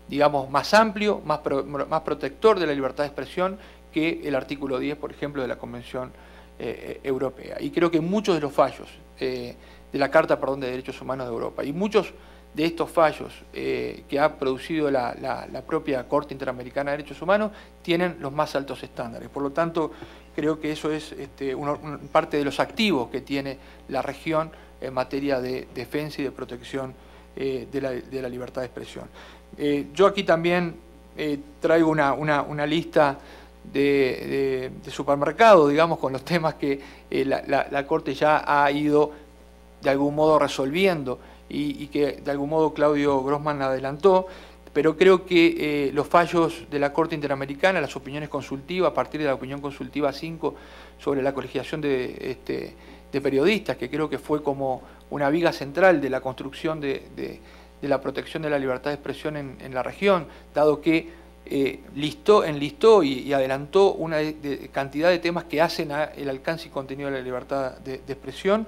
digamos, más amplio, más protector de la libertad de expresión que el artículo 10, por ejemplo, de la Convención Europea. Y creo que muchos de los fallos de la Carta, de Derechos Humanos de Europa y muchos de estos fallos que ha producido la propia Corte Interamericana de Derechos Humanos tienen los más altos estándares. Por lo tanto, creo que eso es parte de los activos que tiene la región en materia de defensa y de protección de la libertad de expresión. Yo aquí también traigo una lista de supermercado, digamos, con los temas que la Corte ya ha ido de algún modo resolviendo y que de algún modo Claudio Grossman adelantó, pero creo que los fallos de la Corte Interamericana, las opiniones consultivas, a partir de la opinión consultiva 5 sobre la colegiación de periodistas, que creo que fue como una viga central de la construcción de la protección de la libertad de expresión en la región, dado que enlistó y adelantó una cantidad de temas que hacen el alcance y contenido de la libertad de expresión,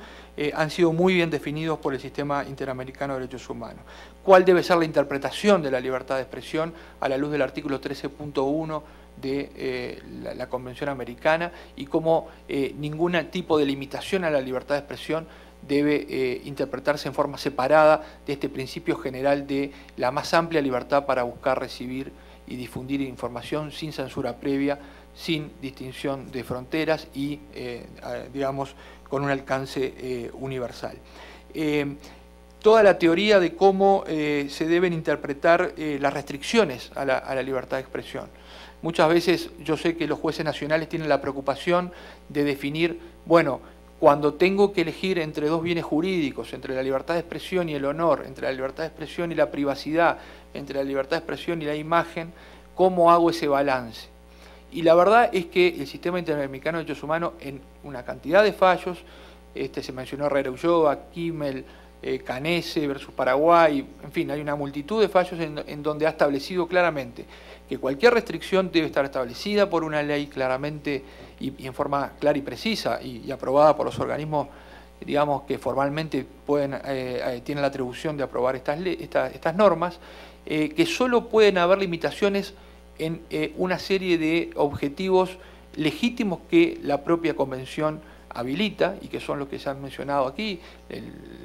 han sido muy bien definidos por el Sistema Interamericano de Derechos Humanos. ¿Cuál debe ser la interpretación de la libertad de expresión a la luz del artículo 13.1 de la Convención Americana y cómo ningún tipo de limitación a la libertad de expresión debe interpretarse en forma separada de este principio general de la más amplia libertad para buscar, recibir y difundir información sin censura previa, sin distinción de fronteras y, digamos, con un alcance universal. Toda la teoría de cómo se deben interpretar las restricciones a la libertad de expresión. Muchas veces yo sé que los jueces nacionales tienen la preocupación de definir, bueno, cuando tengo que elegir entre dos bienes jurídicos, entre la libertad de expresión y el honor, entre la libertad de expresión y la privacidad, entre la libertad de expresión y la imagen, ¿cómo hago ese balance? Y la verdad es que el Sistema Interamericano de Derechos Humanos, en una cantidad de fallos, se mencionó Herrera Ulloa, Kimmel, Canese versus Paraguay, en fin, hay una multitud de fallos en donde ha establecido claramente que cualquier restricción debe estar establecida por una ley claramente y en forma clara y precisa y aprobada por los organismos, digamos, que formalmente tienen la atribución de aprobar estas normas, que solo pueden haber limitaciones en una serie de objetivos legítimos que la propia Convención habilita y que son los que se han mencionado aquí,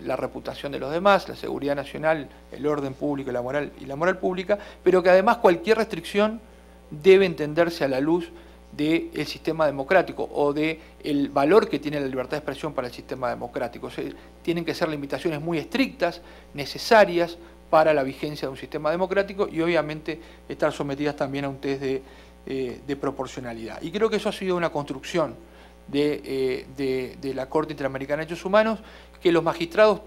la reputación de los demás, la seguridad nacional, el orden público y la moral pública, pero que además cualquier restricción debe entenderse a la luz del sistema democrático o del valor que tiene la libertad de expresión para el sistema democrático. O sea, tienen que ser limitaciones muy estrictas, necesarias, para la vigencia de un sistema democrático y obviamente estar sometidas también a un test de proporcionalidad. Y creo que eso ha sido una construcción de la Corte Interamericana de Derechos Humanos, que los magistrados,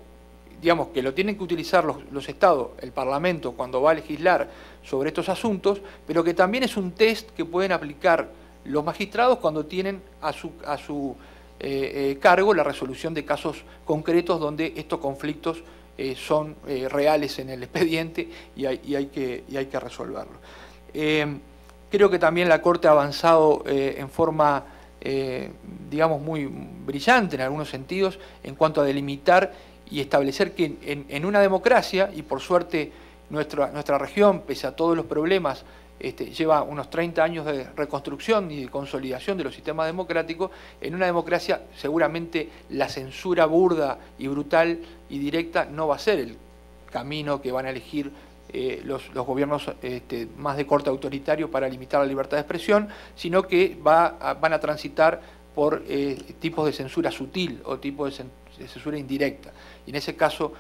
digamos, que lo tienen que utilizar los estados, el Parlamento, cuando va a legislar sobre estos asuntos, pero que también es un test que pueden aplicar los magistrados cuando tienen a su cargo la resolución de casos concretos donde estos conflictos son reales en el expediente y hay que resolverlo. Creo que también la Corte ha avanzado en forma, digamos, muy brillante en algunos sentidos en cuanto a delimitar y establecer que en una democracia, y por suerte nuestra región, pese a todos los problemas, lleva unos 30 años de reconstrucción y de consolidación de los sistemas democráticos. En una democracia seguramente la censura burda y brutal y directa no va a ser el camino que van a elegir los gobiernos más de corte autoritario para limitar la libertad de expresión, sino que van a transitar por tipos de censura sutil o tipos de censura indirecta. Y en este caso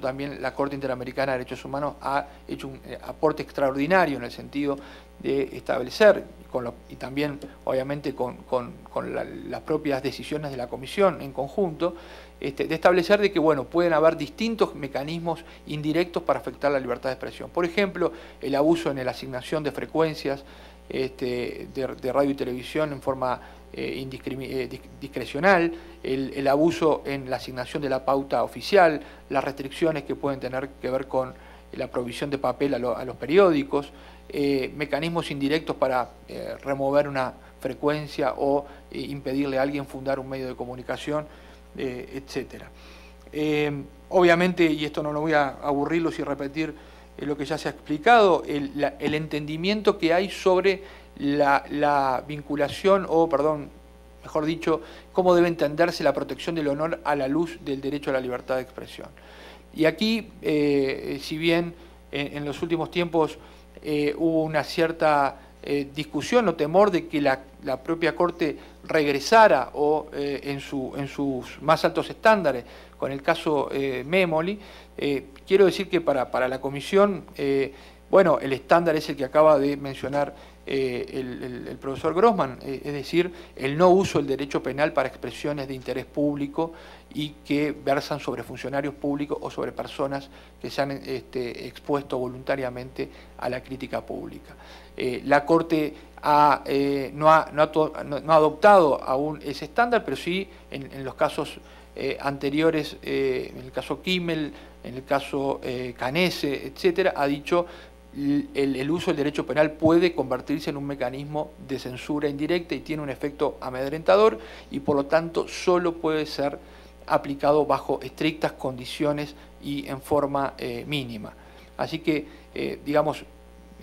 también la Corte Interamericana de Derechos Humanos ha hecho un aporte extraordinario en el sentido de establecer, y también obviamente con las propias decisiones de la Comisión en conjunto, de establecer de que pueden haber distintos mecanismos indirectos para afectar la libertad de expresión. Por ejemplo, el abuso en la asignación de frecuencias de radio y televisión en forma discrecional, el abuso en la asignación de la pauta oficial, las restricciones que pueden tener que ver con la provisión de papel a los periódicos, mecanismos indirectos para remover una frecuencia o impedirle a alguien fundar un medio de comunicación, etcétera. Obviamente, y esto no lo voy a aburrirlos y repetir lo que ya se ha explicado, el entendimiento que hay sobre la vinculación, mejor dicho, cómo debe entenderse la protección del honor a la luz del derecho a la libertad de expresión. Y aquí, si bien en los últimos tiempos hubo una cierta discusión o temor de que la propia Corte regresara en sus más altos estándares, con el caso Memoli, quiero decir que para la Comisión, el estándar es el que acaba de mencionar el profesor Grossman, es decir, el no uso del derecho penal para expresiones de interés público y que versan sobre funcionarios públicos o sobre personas que se han expuesto voluntariamente a la crítica pública. La Corte no ha adoptado aún ese estándar, pero sí en los casos anteriores, en el caso Kimmel, en el caso Canese, etcétera, ha dicho el uso del derecho penal puede convertirse en un mecanismo de censura indirecta y tiene un efecto amedrentador y por lo tanto solo puede ser aplicado bajo estrictas condiciones y en forma mínima. Así que,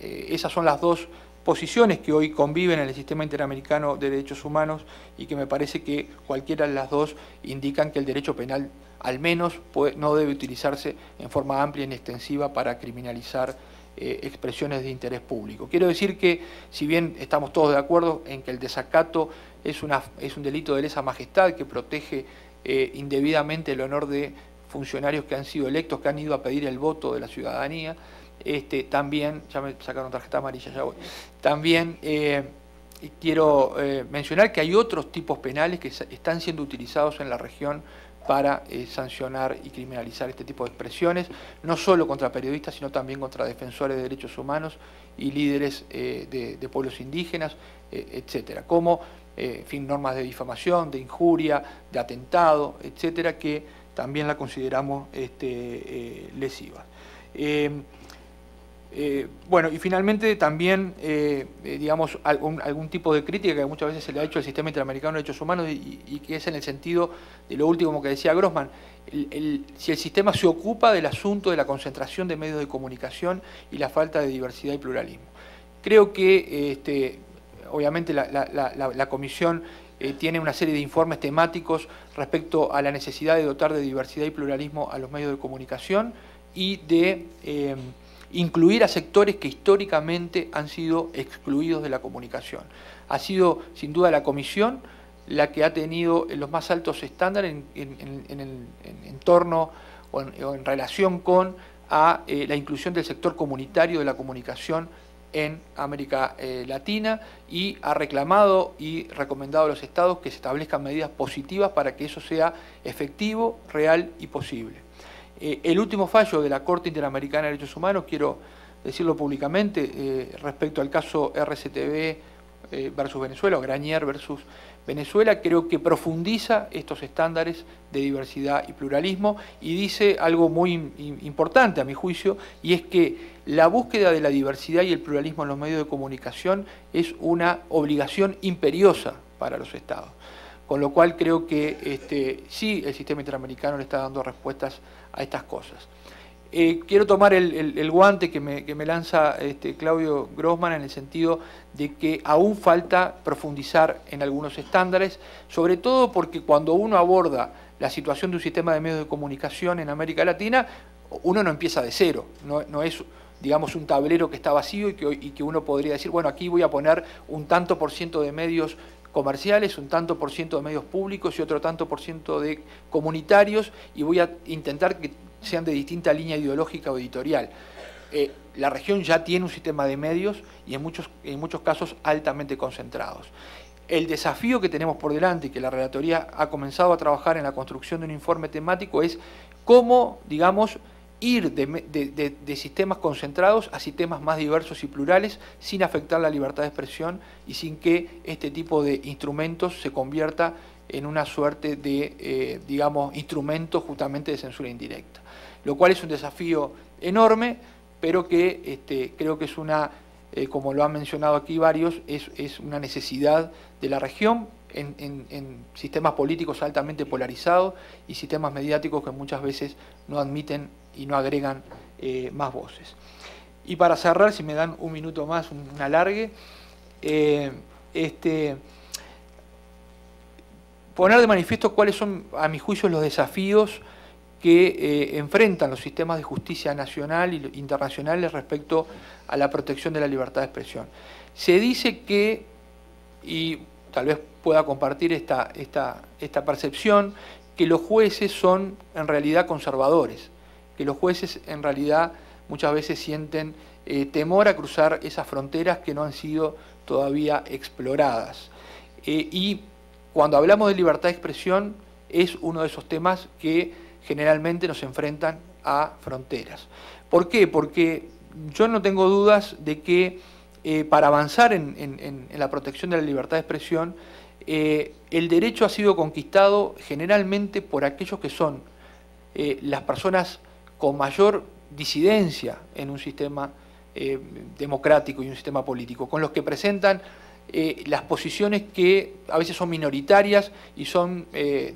esas son las dos posiciones que hoy conviven en el sistema interamericano de derechos humanos y que me parece que cualquiera de las dos indican que el derecho penal al menos no debe utilizarse en forma amplia ni extensiva para criminalizar expresiones de interés público. Quiero decir que, si bien estamos todos de acuerdo en que el desacato es un delito de lesa majestad que protege indebidamente el honor de funcionarios que han sido electos, que han ido a pedir el voto de la ciudadanía, también, ya me sacaron tarjeta amarilla, ya voy, también quiero mencionar que hay otros tipos penales que están siendo utilizados en la región para sancionar y criminalizar este tipo de expresiones, no solo contra periodistas, sino también contra defensores de derechos humanos y líderes de pueblos indígenas, etcétera, como normas de difamación, de injuria, de atentado, etcétera, que también la consideramos lesivas. Y finalmente también, algún tipo de crítica que muchas veces se le ha hecho al sistema interamericano de derechos humanos y que es en el sentido de lo último que decía Grossman, si el sistema se ocupa del asunto de la concentración de medios de comunicación y la falta de diversidad y pluralismo. Creo que, obviamente, la Comisión tiene una serie de informes temáticos respecto a la necesidad de dotar de diversidad y pluralismo a los medios de comunicación y de incluir a sectores que históricamente han sido excluidos de la comunicación. Ha sido, sin duda, la Comisión la que ha tenido los más altos estándares en torno o en relación con a la inclusión del sector comunitario de la comunicación en América Latina, y ha reclamado y recomendado a los estados que se establezcan medidas positivas para que eso sea efectivo, real y posible. El último fallo de la Corte Interamericana de Derechos Humanos, quiero decirlo públicamente, respecto al caso RCTV versus Venezuela, o Granier versus Venezuela, creo que profundiza estos estándares de diversidad y pluralismo y dice algo muy importante a mi juicio, y es que la búsqueda de la diversidad y el pluralismo en los medios de comunicación es una obligación imperiosa para los estados. Con lo cual creo que sí, el sistema interamericano le está dando respuestas a estas cosas. Quiero tomar el guante que me lanza Claudio Grossman, en el sentido de que aún falta profundizar en algunos estándares, sobre todo porque cuando uno aborda la situación de un sistema de medios de comunicación en América Latina, uno no empieza de cero, no es, digamos, un tablero que está vacío y que uno podría decir, bueno, aquí voy a poner un tanto por ciento de medios comerciales, un tanto por ciento de medios públicos y otro tanto por ciento de comunitarios, y voy a intentar que sean de distinta línea ideológica o editorial. La región ya tiene un sistema de medios y en muchos casos altamente concentrados. El desafío que tenemos por delante y que la Relatoría ha comenzado a trabajar en la construcción de un informe temático es cómo, digamos, ir de sistemas concentrados a sistemas más diversos y plurales sin afectar la libertad de expresión y sin que este tipo de instrumentos se convierta en una suerte de, digamos, instrumento justamente de censura indirecta. Lo cual es un desafío enorme, pero que creo que es una, como lo han mencionado aquí varios, es una necesidad de la región en sistemas políticos altamente polarizados y sistemas mediáticos que muchas veces no admiten y no agregan más voces. Y para cerrar, si me dan un minuto más, un alargue, poner de manifiesto cuáles son, a mi juicio, los desafíos que enfrentan los sistemas de justicia nacional e internacionales respecto a la protección de la libertad de expresión. Se dice que, y tal vez pueda compartir esta percepción, que los jueces son en realidad conservadores, que los jueces en realidad muchas veces sienten temor a cruzar esas fronteras que no han sido todavía exploradas. Y cuando hablamos de libertad de expresión es uno de esos temas que generalmente nos enfrentan a fronteras. ¿Por qué? Porque yo no tengo dudas de que para avanzar en la protección de la libertad de expresión, el derecho ha sido conquistado generalmente por aquellos que son las personas con mayor disidencia en un sistema democrático y un sistema político, con los que presentan las posiciones que a veces son minoritarias y son,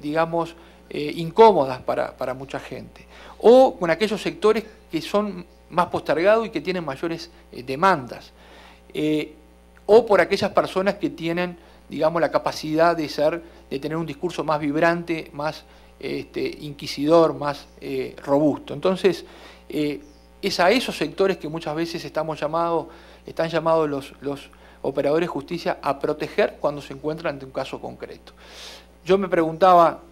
digamos, incómodas para mucha gente, o con aquellos sectores que son más postergados y que tienen mayores demandas, o por aquellas personas que tienen, digamos, la capacidad de tener un discurso más vibrante, más inquisidor, más robusto. Entonces, es a esos sectores que muchas veces están llamados los operadores de justicia a proteger cuando se encuentran ante un caso concreto. Yo me preguntaba,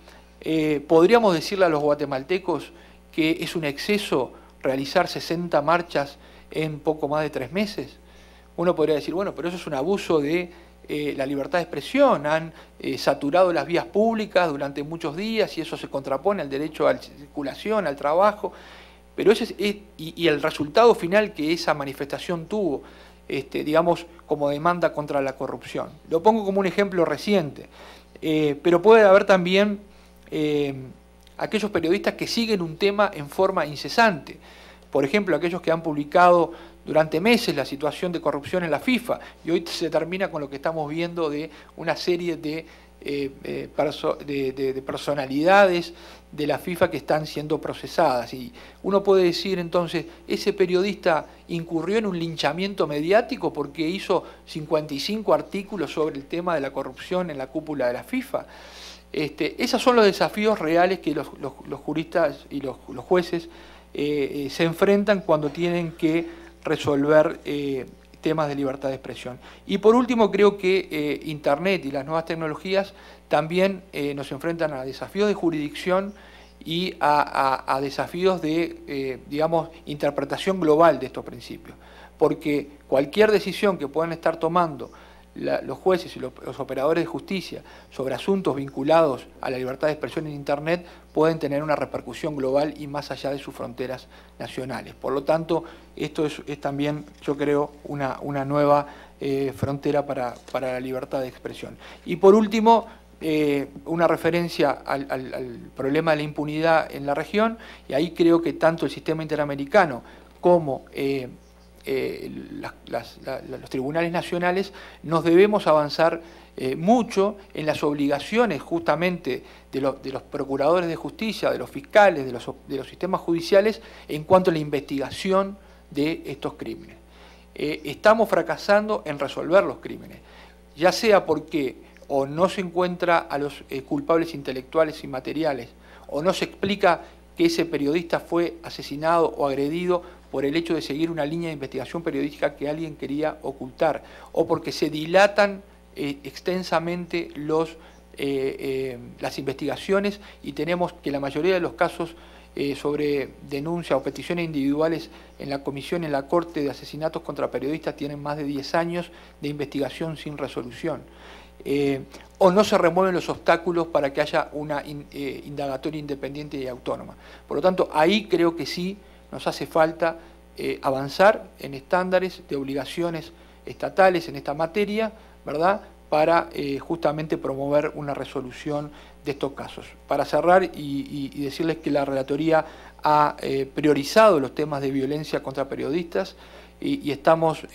¿podríamos decirle a los guatemaltecos que es un exceso realizar 60 marchas en poco más de 3 meses? Uno podría decir, bueno, pero eso es un abuso de la libertad de expresión, han saturado las vías públicas durante muchos días y eso se contrapone al derecho a la circulación, al trabajo, pero y el resultado final que esa manifestación tuvo, digamos, como demanda contra la corrupción. Lo pongo como un ejemplo reciente, pero puede haber también aquellos periodistas que siguen un tema en forma incesante. Por ejemplo, aquellos que han publicado durante meses la situación de corrupción en la FIFA, y hoy se termina con lo que estamos viendo de una serie de personalidades de la FIFA que están siendo procesadas. Y uno puede decir entonces, ese periodista incurrió en un linchamiento mediático porque hizo 55 artículos sobre el tema de la corrupción en la cúpula de la FIFA. Esos son los desafíos reales que los juristas y los jueces se enfrentan cuando tienen que resolver temas de libertad de expresión. Y por último, creo que Internet y las nuevas tecnologías también nos enfrentan a desafíos de jurisdicción y a desafíos de, digamos, interpretación global de estos principios. Porque cualquier decisión que puedan estar tomando los jueces y los operadores de justicia sobre asuntos vinculados a la libertad de expresión en Internet pueden tener una repercusión global y más allá de sus fronteras nacionales. Por lo tanto, esto es también, yo creo, una nueva frontera para la libertad de expresión. Y por último, una referencia al problema de la impunidad en la región, y ahí creo que tanto el sistema interamericano como los tribunales nacionales nos debemos avanzar mucho en las obligaciones justamente de los procuradores de justicia, de los fiscales, de los sistemas judiciales en cuanto a la investigación de estos crímenes. Estamos fracasando en resolver los crímenes, ya sea porque o no se encuentra a los culpables intelectuales y materiales, o no se explica que ese periodista fue asesinado o agredido por el hecho de seguir una línea de investigación periodística que alguien quería ocultar, o porque se dilatan extensamente las investigaciones y tenemos que la mayoría de los casos sobre denuncia o peticiones individuales en la comisión, en la Corte de Asesinatos contra Periodistas tienen más de 10 años de investigación sin resolución. O no se remueven los obstáculos para que haya una indagatoria independiente y autónoma. Por lo tanto, ahí creo que sí nos hace falta avanzar en estándares de obligaciones estatales en esta materia, ¿verdad?, para justamente promover una resolución de estos casos. Para cerrar y decirles que la Relatoría ha priorizado los temas de violencia contra periodistas y estamos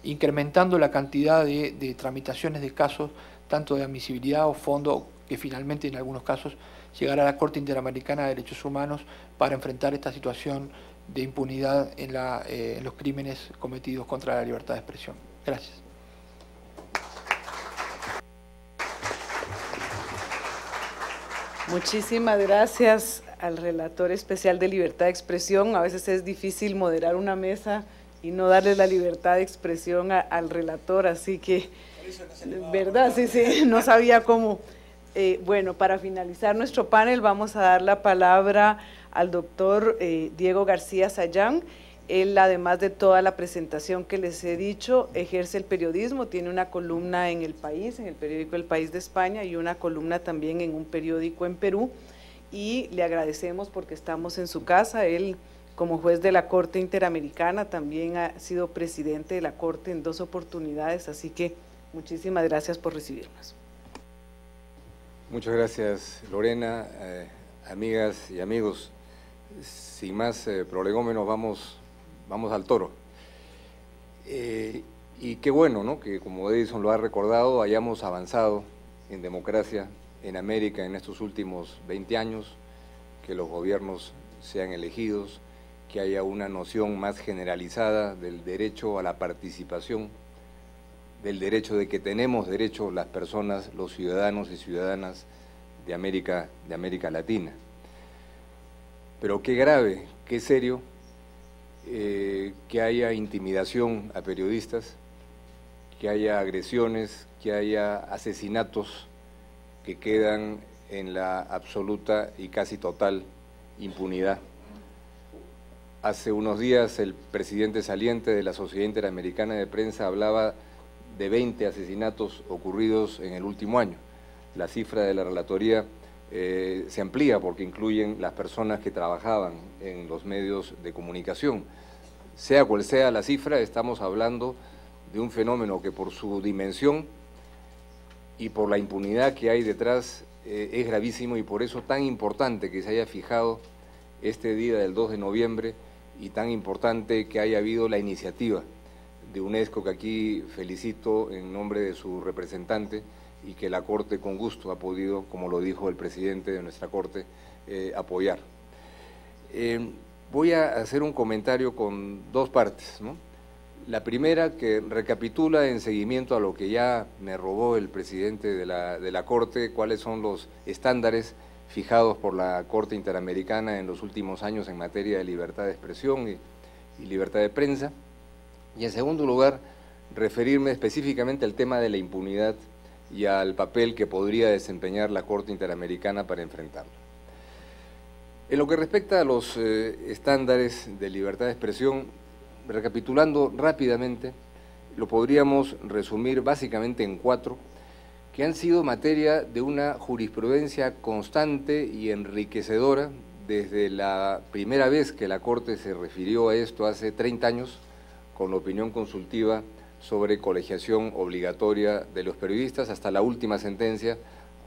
incrementando la cantidad de tramitaciones de casos, tanto de admisibilidad o fondo, que finalmente en algunos casos llegará a la Corte Interamericana de Derechos Humanos para enfrentar esta situación de impunidad en los crímenes cometidos contra la libertad de expresión. Gracias. Muchísimas gracias al relator especial de libertad de expresión. A veces es difícil moderar una mesa y no darle la libertad de expresión al relator, así que, ¿verdad? Sí, sí, no sabía cómo. Bueno, para finalizar nuestro panel vamos a dar la palabra al doctor Diego García Sayán. Él, además de toda la presentación que les he dicho, ejerce el periodismo, tiene una columna en El País, en el periódico El País de España, y una columna también en un periódico en Perú, y le agradecemos porque estamos en su casa. Él, como juez de la Corte Interamericana, también ha sido presidente de la Corte en 2 oportunidades, así que muchísimas gracias por recibirnos. Muchas gracias, Lorena, amigas y amigos. Sin más prolegómenos, vamos al toro. Y qué bueno, ¿no?, que, como Edison lo ha recordado, hayamos avanzado en democracia en América en estos últimos 20 años, que los gobiernos sean elegidos, que haya una noción más generalizada del derecho a la participación, del derecho de que tenemos derecho las personas, los ciudadanos y ciudadanas de América Latina. Pero qué grave, qué serio que haya intimidación a periodistas, que haya agresiones, que haya asesinatos que quedan en la absoluta y casi total impunidad. Hace unos días el presidente saliente de la Sociedad Interamericana de Prensa hablaba de 20 asesinatos ocurridos en el último año. La cifra de la relatoría se amplía porque incluyen las personas que trabajaban en los medios de comunicación. Sea cual sea la cifra, estamos hablando de un fenómeno que por su dimensión y por la impunidad que hay detrás es gravísimo, y por eso tan importante que se haya fijado este día del 2 de noviembre y tan importante que haya habido la iniciativa de UNESCO, que aquí felicito en nombre de su representante, y que la Corte con gusto ha podido, como lo dijo el presidente de nuestra Corte, apoyar. Voy a hacer un comentario con 2 partes, ¿no? La primera, que recapitula en seguimiento a lo que ya me robó el presidente de la Corte, cuáles son los estándares fijados por la Corte Interamericana en los últimos años en materia de libertad de expresión y libertad de prensa. Y en segundo lugar, referirme específicamente al tema de la impunidad y al papel que podría desempeñar la Corte Interamericana para enfrentarlo. En lo que respecta a los estándares de libertad de expresión, recapitulando rápidamente, lo podríamos resumir básicamente en 4, que han sido materia de una jurisprudencia constante y enriquecedora desde la primera vez que la Corte se refirió a esto hace 30 años, con la opinión consultiva sobre colegiación obligatoria de los periodistas, hasta la última sentencia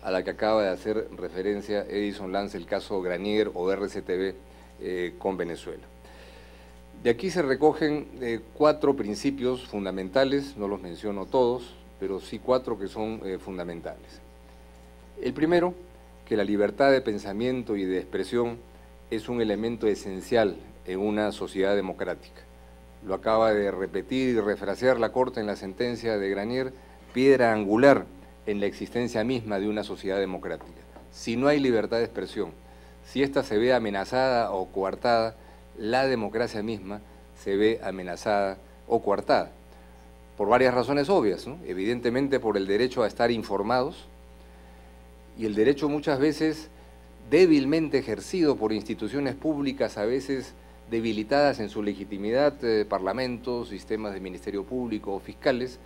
a la que acaba de hacer referencia Edison Lance, el caso Granier o RCTV con Venezuela. De aquí se recogen 4 principios fundamentales, no los menciono todos, pero sí 4 que son fundamentales. El primero, que la libertad de pensamiento y de expresión es un elemento esencial en una sociedad democrática. Lo acaba de repetir y refrasear la Corte en la sentencia de Granier, piedra angular en la existencia misma de una sociedad democrática. Si no hay libertad de expresión, si ésta se ve amenazada o coartada, la democracia misma se ve amenazada o coartada, por varias razones obvias, ¿no? Evidentemente por el derecho a estar informados y el derecho muchas veces débilmente ejercido por instituciones públicas, a veces debilitadas en su legitimidad, parlamentos, sistemas de ministerio público o fiscales,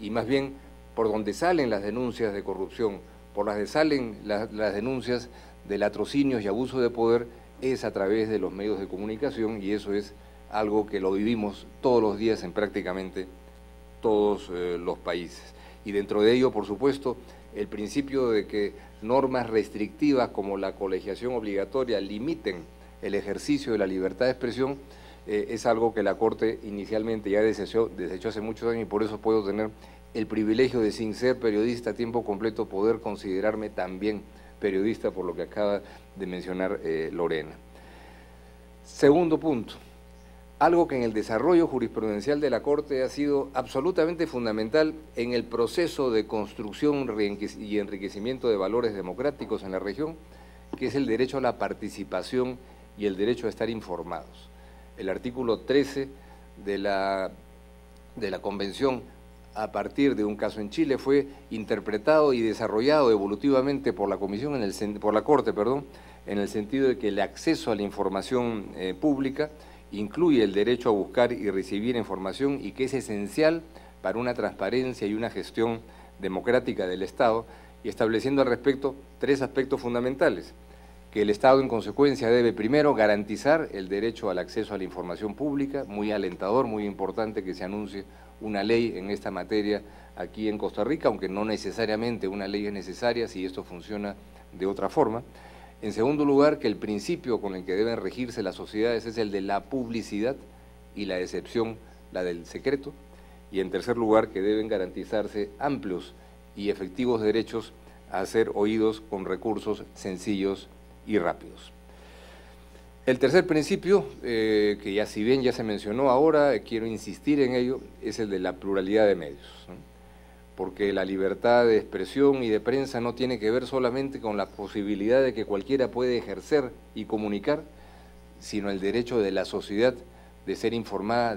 y más bien por donde salen las denuncias de corrupción, por las que salen las denuncias de latrocinios y abuso de poder, es a través de los medios de comunicación, y eso es algo que lo vivimos todos los días en prácticamente todos los países. Y dentro de ello, por supuesto, el principio de que normas restrictivas como la colegiación obligatoria limiten el ejercicio de la libertad de expresión es algo que la Corte inicialmente ya desechó hace muchos años, y por eso puedo tener el privilegio de, sin ser periodista a tiempo completo, poder considerarme también periodista, por lo que acaba de mencionar Lorena. Segundo punto, algo que en el desarrollo jurisprudencial de la Corte ha sido absolutamente fundamental en el proceso de construcción y enriquecimiento de valores democráticos en la región, que es el derecho a la participación y el derecho a estar informados. El artículo 13 de la Convención, a partir de un caso en Chile, fue interpretado y desarrollado evolutivamente por la Corte, en el sentido de que el acceso a la información pública incluye el derecho a buscar y recibir información, y que es esencial para una transparencia y una gestión democrática del Estado, y estableciendo al respecto 3 aspectos fundamentales: que el Estado en consecuencia debe primero garantizar el derecho al acceso a la información pública, muy alentador, muy importante que se anuncie una ley en esta materia aquí en Costa Rica, aunque no necesariamente una ley es necesaria si esto funciona de otra forma. En segundo lugar, que el principio con el que deben regirse las sociedades es el de la publicidad y la excepción, la del secreto. Y en tercer lugar, que deben garantizarse amplios y efectivos derechos a ser oídos con recursos sencillos y rápidos. El tercer principio, que ya si bien ya se mencionó ahora, quiero insistir en ello, es el de la pluralidad de medios, ¿no? Porque la libertad de expresión y de prensa no tiene que ver solamente con la posibilidad de que cualquiera puede ejercer y comunicar, sino el derecho de la sociedad de ser informada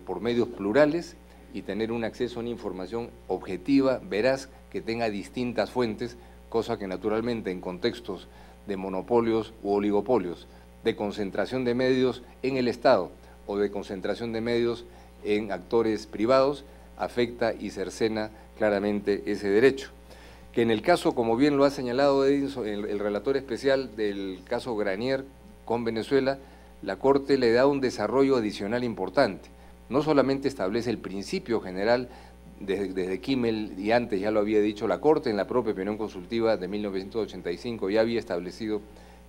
por medios plurales y tener un acceso a una información objetiva, veraz, que tenga distintas fuentes, cosa que naturalmente en contextos de monopolios u oligopolios, de concentración de medios en el Estado o de concentración de medios en actores privados, afecta y cercena claramente ese derecho. Que en el caso, como bien lo ha señalado Edison, el relator especial del caso Granier con Venezuela, la Corte le da un desarrollo adicional importante. No solamente establece el principio general desde Kimmel, y antes ya lo había dicho la Corte, en la propia opinión consultiva de 1985 ya había establecido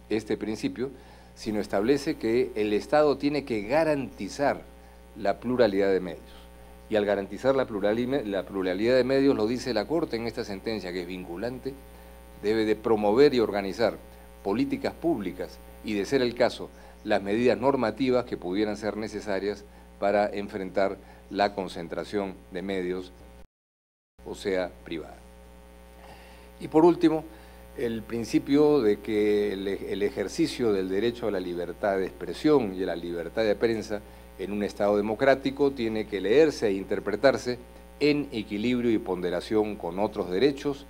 este principio, sino establece que el Estado tiene que garantizar la pluralidad de medios. Y al garantizar la pluralidad de medios, lo dice la Corte en esta sentencia, que es vinculante, debe de promover y organizar políticas públicas y, de ser el caso, las medidas normativas que pudieran ser necesarias para enfrentar la concentración de medios, o sea, privada. Y por último, el principio de que el ejercicio del derecho a la libertad de expresión y a la libertad de prensa en un Estado democrático tiene que leerse e interpretarse en equilibrio y ponderación con otros derechos,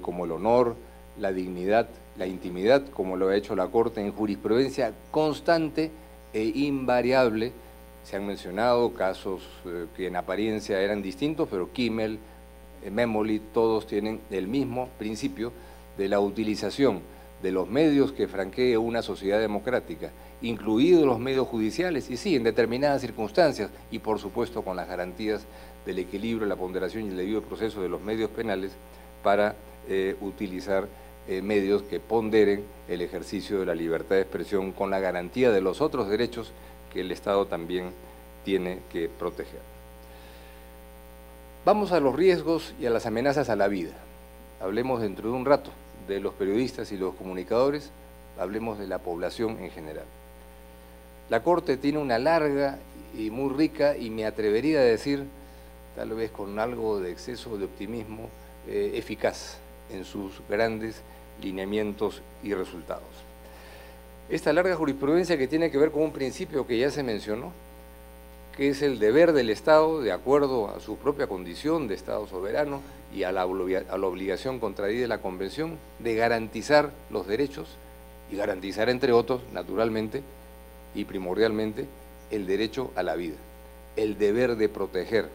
como el honor, la dignidad, la intimidad, como lo ha hecho la Corte en jurisprudencia constante e invariable. Se han mencionado casos que en apariencia eran distintos, pero Kimmel, Memoli, todos tienen el mismo principio de la utilización de los medios que franquee una sociedad democrática, incluidos los medios judiciales, y sí, en determinadas circunstancias, y por supuesto con las garantías del equilibrio, la ponderación y el debido proceso de los medios penales, para utilizar medios que ponderen el ejercicio de la libertad de expresión con la garantía de los otros derechos que el Estado también tiene que proteger. Vamos a los riesgos y a las amenazas a la vida. Hablemos dentro de un rato de los periodistas y los comunicadores, hablemos de la población en general. La Corte tiene una larga y muy rica, y me atrevería a decir, tal vez con algo de exceso de optimismo, eficaz en sus grandes lineamientos y resultados. Esta larga jurisprudencia que tiene que ver con un principio que ya se mencionó, que es el deber del Estado, de acuerdo a su propia condición de Estado soberano y a la obligación contraída de la Convención, de garantizar los derechos y garantizar, entre otros, naturalmente y primordialmente, el derecho a la vida, el deber de proteger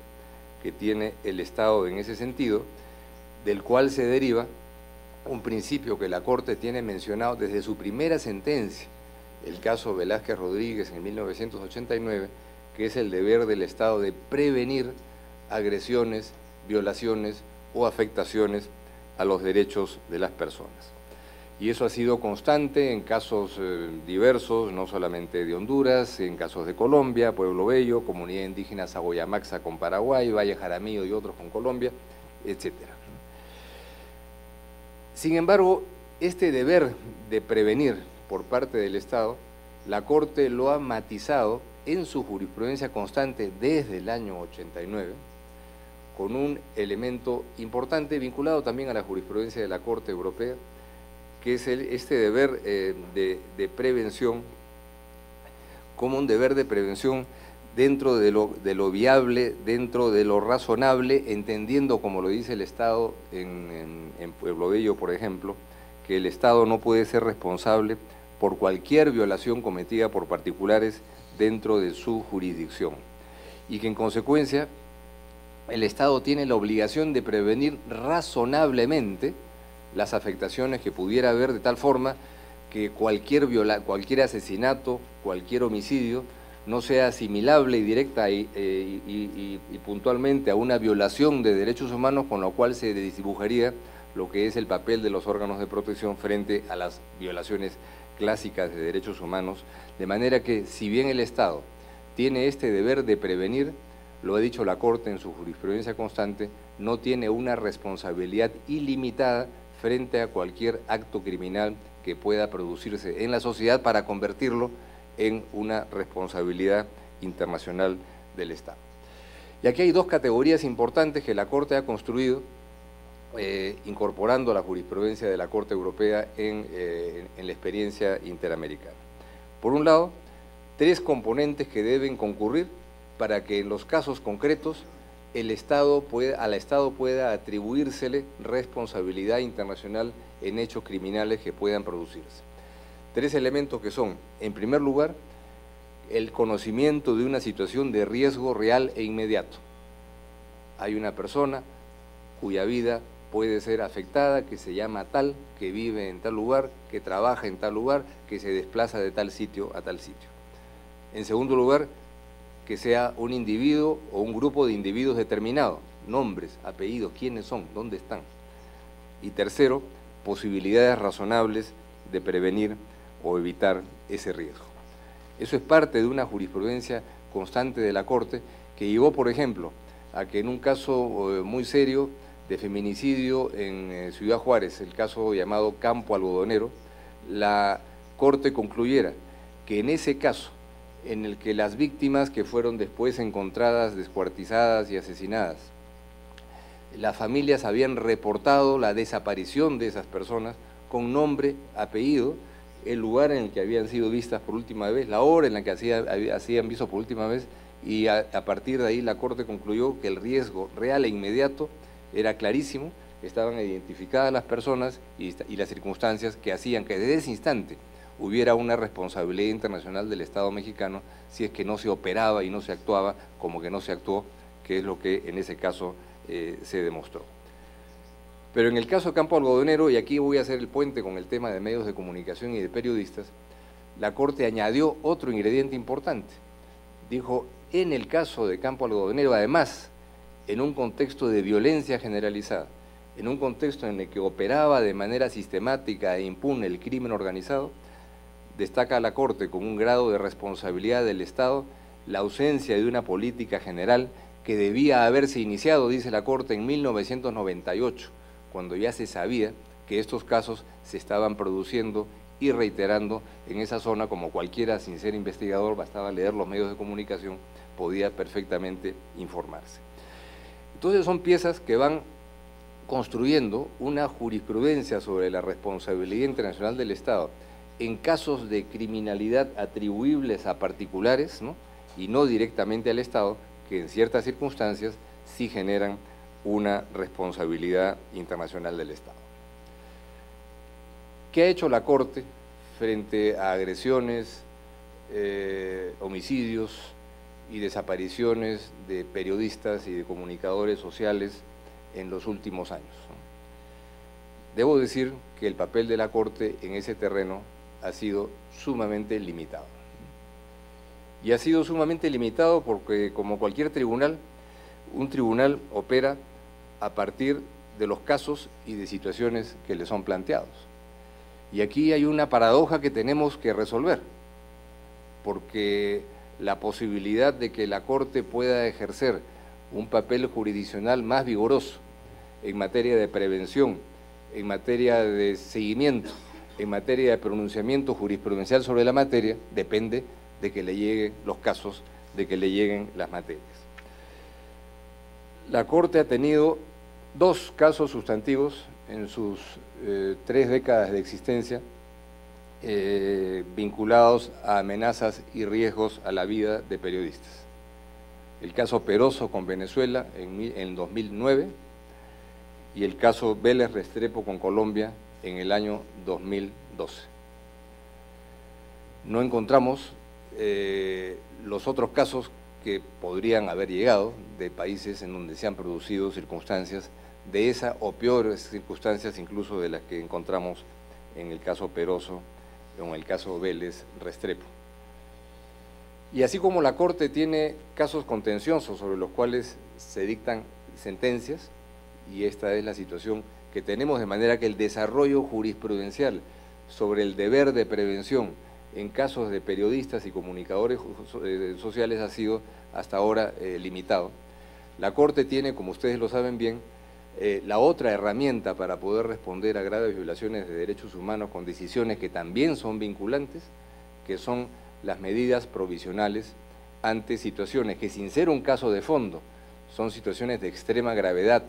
que tiene el Estado en ese sentido, del cual se deriva un principio que la Corte tiene mencionado desde su primera sentencia, el caso Velázquez Rodríguez en 1989, que es el deber del Estado de prevenir agresiones, violaciones o afectaciones a los derechos de las personas. Y eso ha sido constante en casos diversos, no solamente de Honduras, en casos de Colombia, Pueblo Bello, comunidad indígena Sagoyamaxa con Paraguay, Valle Jaramillo y otros con Colombia, etc. Sin embargo, este deber de prevenir por parte del Estado, la Corte lo ha matizado en su jurisprudencia constante desde el año 89, con un elemento importante vinculado también a la jurisprudencia de la Corte Europea, que es este deber de prevención, como un deber de prevención dentro de lo viable, dentro de lo razonable, entendiendo, como lo dice el Estado en Pueblo Bello, por ejemplo, que el Estado no puede ser responsable por cualquier violación cometida por particulares dentro de su jurisdicción, y que en consecuencia el Estado tiene la obligación de prevenir razonablemente las afectaciones que pudiera haber, de tal forma que cualquier asesinato, cualquier homicidio no sea asimilable y directa y puntualmente a una violación de derechos humanos, con lo cual se desdibujaría lo que es el papel de los órganos de protección frente a las violaciones clásicas de derechos humanos, de manera que, si bien el Estado tiene este deber de prevenir, lo ha dicho la Corte en su jurisprudencia constante, no tiene una responsabilidad ilimitada frente a cualquier acto criminal que pueda producirse en la sociedad para convertirlo en una responsabilidad internacional del Estado. Y aquí hay dos categorías importantes que la Corte ha construido, incorporando la jurisprudencia de la Corte Europea en la experiencia interamericana. Por un lado, tres componentes que deben concurrir para que en los casos concretos al Estado pueda atribuírsele responsabilidad internacional en hechos criminales que puedan producirse. Tres elementos que son, en primer lugar, el conocimiento de una situación de riesgo real e inmediato. Hay una persona cuya vida puede ser afectada, que se llama tal, que vive en tal lugar, que trabaja en tal lugar, que se desplaza de tal sitio a tal sitio. En segundo lugar, que sea un individuo o un grupo de individuos determinados, nombres, apellidos, quiénes son, dónde están. Y tercero, posibilidades razonables de prevenir o evitar ese riesgo. Eso es parte de una jurisprudencia constante de la Corte, que llevó, por ejemplo, a que en un caso muy serio de feminicidio en Ciudad Juárez, el caso llamado Campo Algodonero, la Corte concluyera que en ese caso, en el que las víctimas que fueron después encontradas descuartizadas y asesinadas, las familias habían reportado la desaparición de esas personas con nombre, apellido, el lugar en el que habían sido vistas por última vez, la hora en la que hacían visto por última vez, y a partir de ahí la Corte concluyó que el riesgo real e inmediato era clarísimo estaban identificadas las personas y las circunstancias que hacían que desde ese instante hubiera una responsabilidad internacional del Estado mexicano si es que no se operaba y no se actuaba como que no se actuó, que es lo que en ese caso se demostró. Pero en el caso de Campo Algodonero, y aquí voy a hacer el puente con el tema de medios de comunicación y de periodistas, la Corte añadió otro ingrediente importante. Dijo, en el caso de Campo Algodonero, además, en un contexto de violencia generalizada, en un contexto en el que operaba de manera sistemática e impune el crimen organizado, destaca la Corte con un grado de responsabilidad del Estado la ausencia de una política general que debía haberse iniciado, dice la Corte, en 1998, cuando ya se sabía que estos casos se estaban produciendo y reiterando en esa zona, como cualquiera sin ser investigador, bastaba leer los medios de comunicación, podía perfectamente informarse. Entonces son piezas que van construyendo una jurisprudencia sobre la responsabilidad internacional del Estado en casos de criminalidad atribuibles a particulares, ¿no?, y no directamente al Estado, que en ciertas circunstancias sí generan una responsabilidad internacional del Estado. ¿Qué ha hecho la Corte frente a agresiones, homicidios y desapariciones de periodistas y de comunicadores sociales en los últimos años? Debo decir que el papel de la Corte en ese terreno ha sido sumamente limitado. Y ha sido sumamente limitado porque, como cualquier tribunal, un tribunal opera a partir de los casos y de situaciones que le son planteados. Y aquí hay una paradoja que tenemos que resolver, porque la posibilidad de que la Corte pueda ejercer un papel jurisdiccional más vigoroso en materia de prevención, en materia de seguimiento, en materia de pronunciamiento jurisprudencial sobre la materia, depende de que le lleguen los casos, de que le lleguen las materias. La Corte ha tenido 2 casos sustantivos en sus 3 décadas de existencia, vinculados a amenazas y riesgos a la vida de periodistas. El caso Peroso con Venezuela en 2009 y el caso Vélez Restrepo con Colombia en el año 2012. No encontramos los otros casos que podrían haber llegado de países en donde se han producido circunstancias de esa o peores circunstancias incluso de las que encontramos en el caso Peroso o en el caso Vélez Restrepo. Y así como la Corte tiene casos contenciosos sobre los cuales se dictan sentencias, y esta es la situación que tenemos, de manera que el desarrollo jurisprudencial sobre el deber de prevención en casos de periodistas y comunicadores sociales ha sido hasta ahora limitado. La Corte tiene, como ustedes lo saben bien, la otra herramienta para poder responder a graves violaciones de derechos humanos con decisiones que también son vinculantes, que son las medidas provisionales ante situaciones que, sin ser un caso de fondo, son situaciones de extrema gravedad,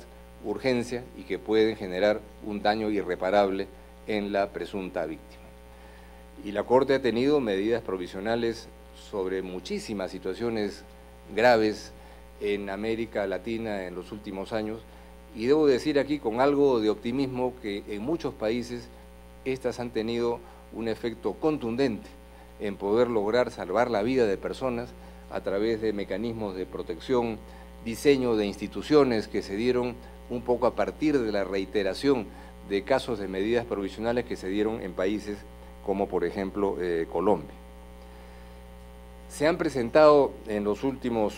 urgencia y que pueden generar un daño irreparable en la presunta víctima. Y la Corte ha tenido medidas provisionales sobre muchísimas situaciones graves en América Latina en los últimos años, y debo decir aquí con algo de optimismo que en muchos países estas han tenido un efecto contundente en poder lograr salvar la vida de personas a través de mecanismos de protección, diseño de instituciones que se dieron un poco a partir de la reiteración de casos de medidas provisionales que se dieron en países como por ejemplo Colombia. Se han presentado en los últimos,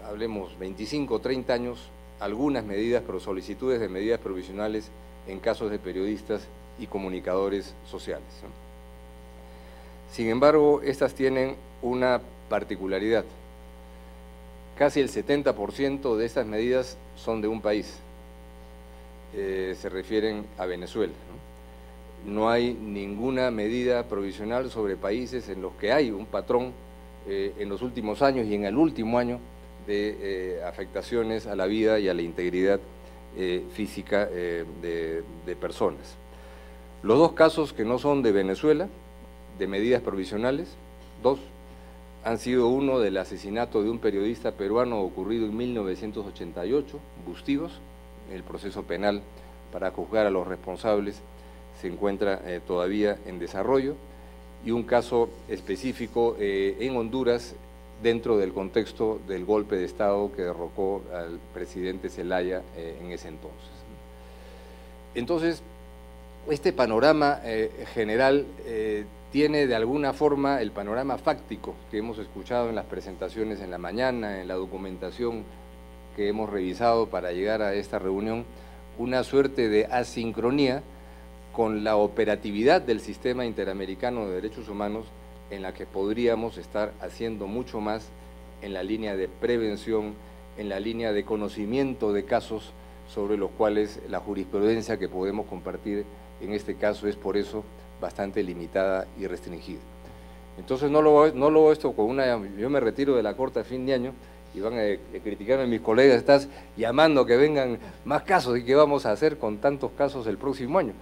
hablemos, 25 o 30 años, algunas medidas, pero solicitudes de medidas provisionales en casos de periodistas y comunicadores sociales, ¿no? Sin embargo, estas tienen una particularidad. Casi el 70% de estas medidas son de un país, se refieren a Venezuela, ¿no? No hay ninguna medida provisional sobre países en los que hay un patrón en los últimos años y en el último año de afectaciones a la vida y a la integridad física de personas. Los 2 casos que no son de Venezuela, de medidas provisionales, 2, han sido uno del asesinato de un periodista peruano ocurrido en 1988, Bustigos, el proceso penal para juzgar a los responsables se encuentra todavía en desarrollo, y un caso específico en Honduras dentro del contexto del golpe de Estado que derrocó al presidente Zelaya en ese entonces. Entonces, este panorama general tiene de alguna forma el panorama fáctico que hemos escuchado en las presentaciones en la mañana, en la documentación que hemos revisado para llegar a esta reunión, una suerte de asincronía con la operatividad del sistema interamericano de derechos humanos, en la que podríamos estar haciendo mucho más en la línea de prevención, en la línea de conocimiento de casos sobre los cuales la jurisprudencia que podemos compartir en este caso es por eso bastante limitada y restringida. Entonces no lo veo esto con yo me retiro de la Corte a fin de año y van a criticarme mis colegas, estás llamando a que vengan más casos, y qué vamos a hacer con tantos casos el próximo año.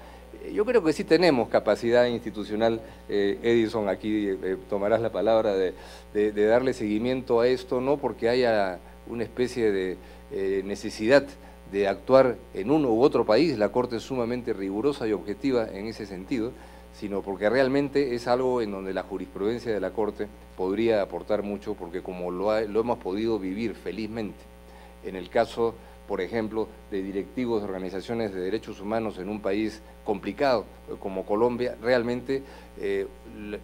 Yo creo que sí tenemos capacidad institucional, Edison, aquí tomarás la palabra de darle seguimiento a esto, no porque haya una especie de necesidad de actuar en uno u otro país, la Corte es sumamente rigurosa y objetiva en ese sentido, sino porque realmente es algo en donde la jurisprudencia de la Corte podría aportar mucho, porque como lo hemos podido vivir felizmente, en el caso, por ejemplo, de directivos de organizaciones de derechos humanos en un país complicado como Colombia, realmente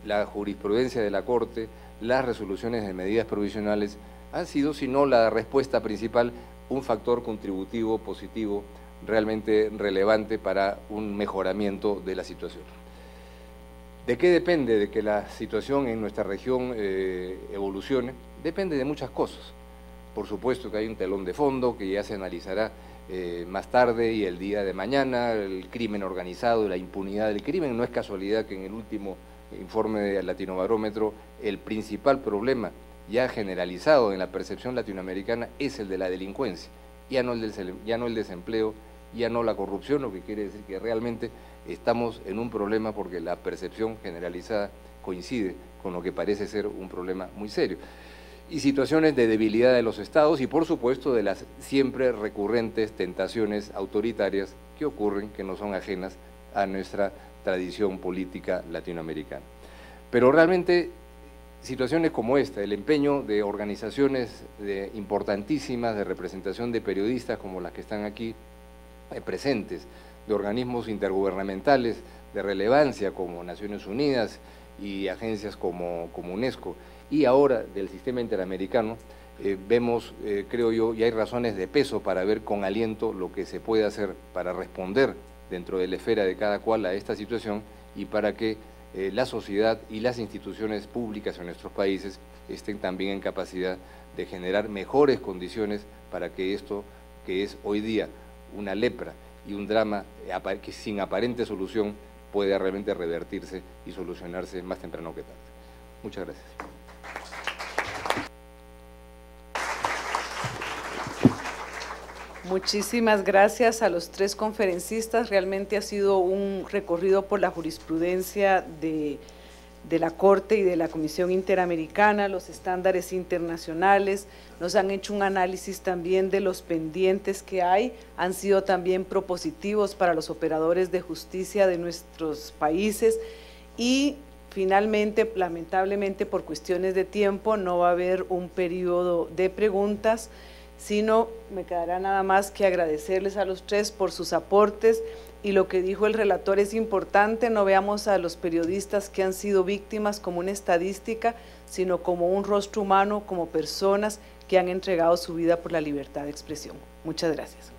la jurisprudencia de la Corte, las resoluciones de medidas provisionales han sido, si no la respuesta principal, un factor contributivo positivo realmente relevante para un mejoramiento de la situación. ¿De qué depende de que la situación en nuestra región evolucione? Depende de muchas cosas. Por supuesto que hay un telón de fondo que ya se analizará más tarde y el día de mañana, el crimen organizado, la impunidad del crimen. No es casualidad que en el último informe de Latinobarómetro el principal problema ya generalizado en la percepción latinoamericana es el de la delincuencia, ya no el desempleo, ya no la corrupción, lo que quiere decir que realmente estamos en un problema porque la percepción generalizada coincide con lo que parece ser un problema muy serio. Y situaciones de debilidad de los estados y por supuesto de las siempre recurrentes tentaciones autoritarias que ocurren, que no son ajenas a nuestra tradición política latinoamericana. Pero realmente situaciones como esta, el empeño de organizaciones importantísimas de representación de periodistas como las que están aquí presentes, de organismos intergubernamentales de relevancia como Naciones Unidas y agencias como UNESCO, y ahora del sistema interamericano, vemos, creo yo, y hay razones de peso para ver con aliento lo que se puede hacer para responder dentro de la esfera de cada cual a esta situación y para que la sociedad y las instituciones públicas en nuestros países estén también en capacidad de generar mejores condiciones para que esto, que es hoy día una lepra y un drama que sin aparente solución, pueda realmente revertirse y solucionarse más temprano que tarde. Muchas gracias. Muchísimas gracias a los tres conferencistas. Realmente ha sido un recorrido por la jurisprudencia de la Corte y de la Comisión Interamericana, los estándares internacionales. Nos han hecho un análisis también de los pendientes que hay, han sido también propositivos para los operadores de justicia de nuestros países y finalmente, lamentablemente por cuestiones de tiempo, no va a haber un periodo de preguntas, sino me quedará nada más que agradecerles a los tres por sus aportes y lo que dijo el relator es importante, no veamos a los periodistas que han sido víctimas como una estadística, sino como un rostro humano, como personas que han entregado su vida por la libertad de expresión. Muchas gracias.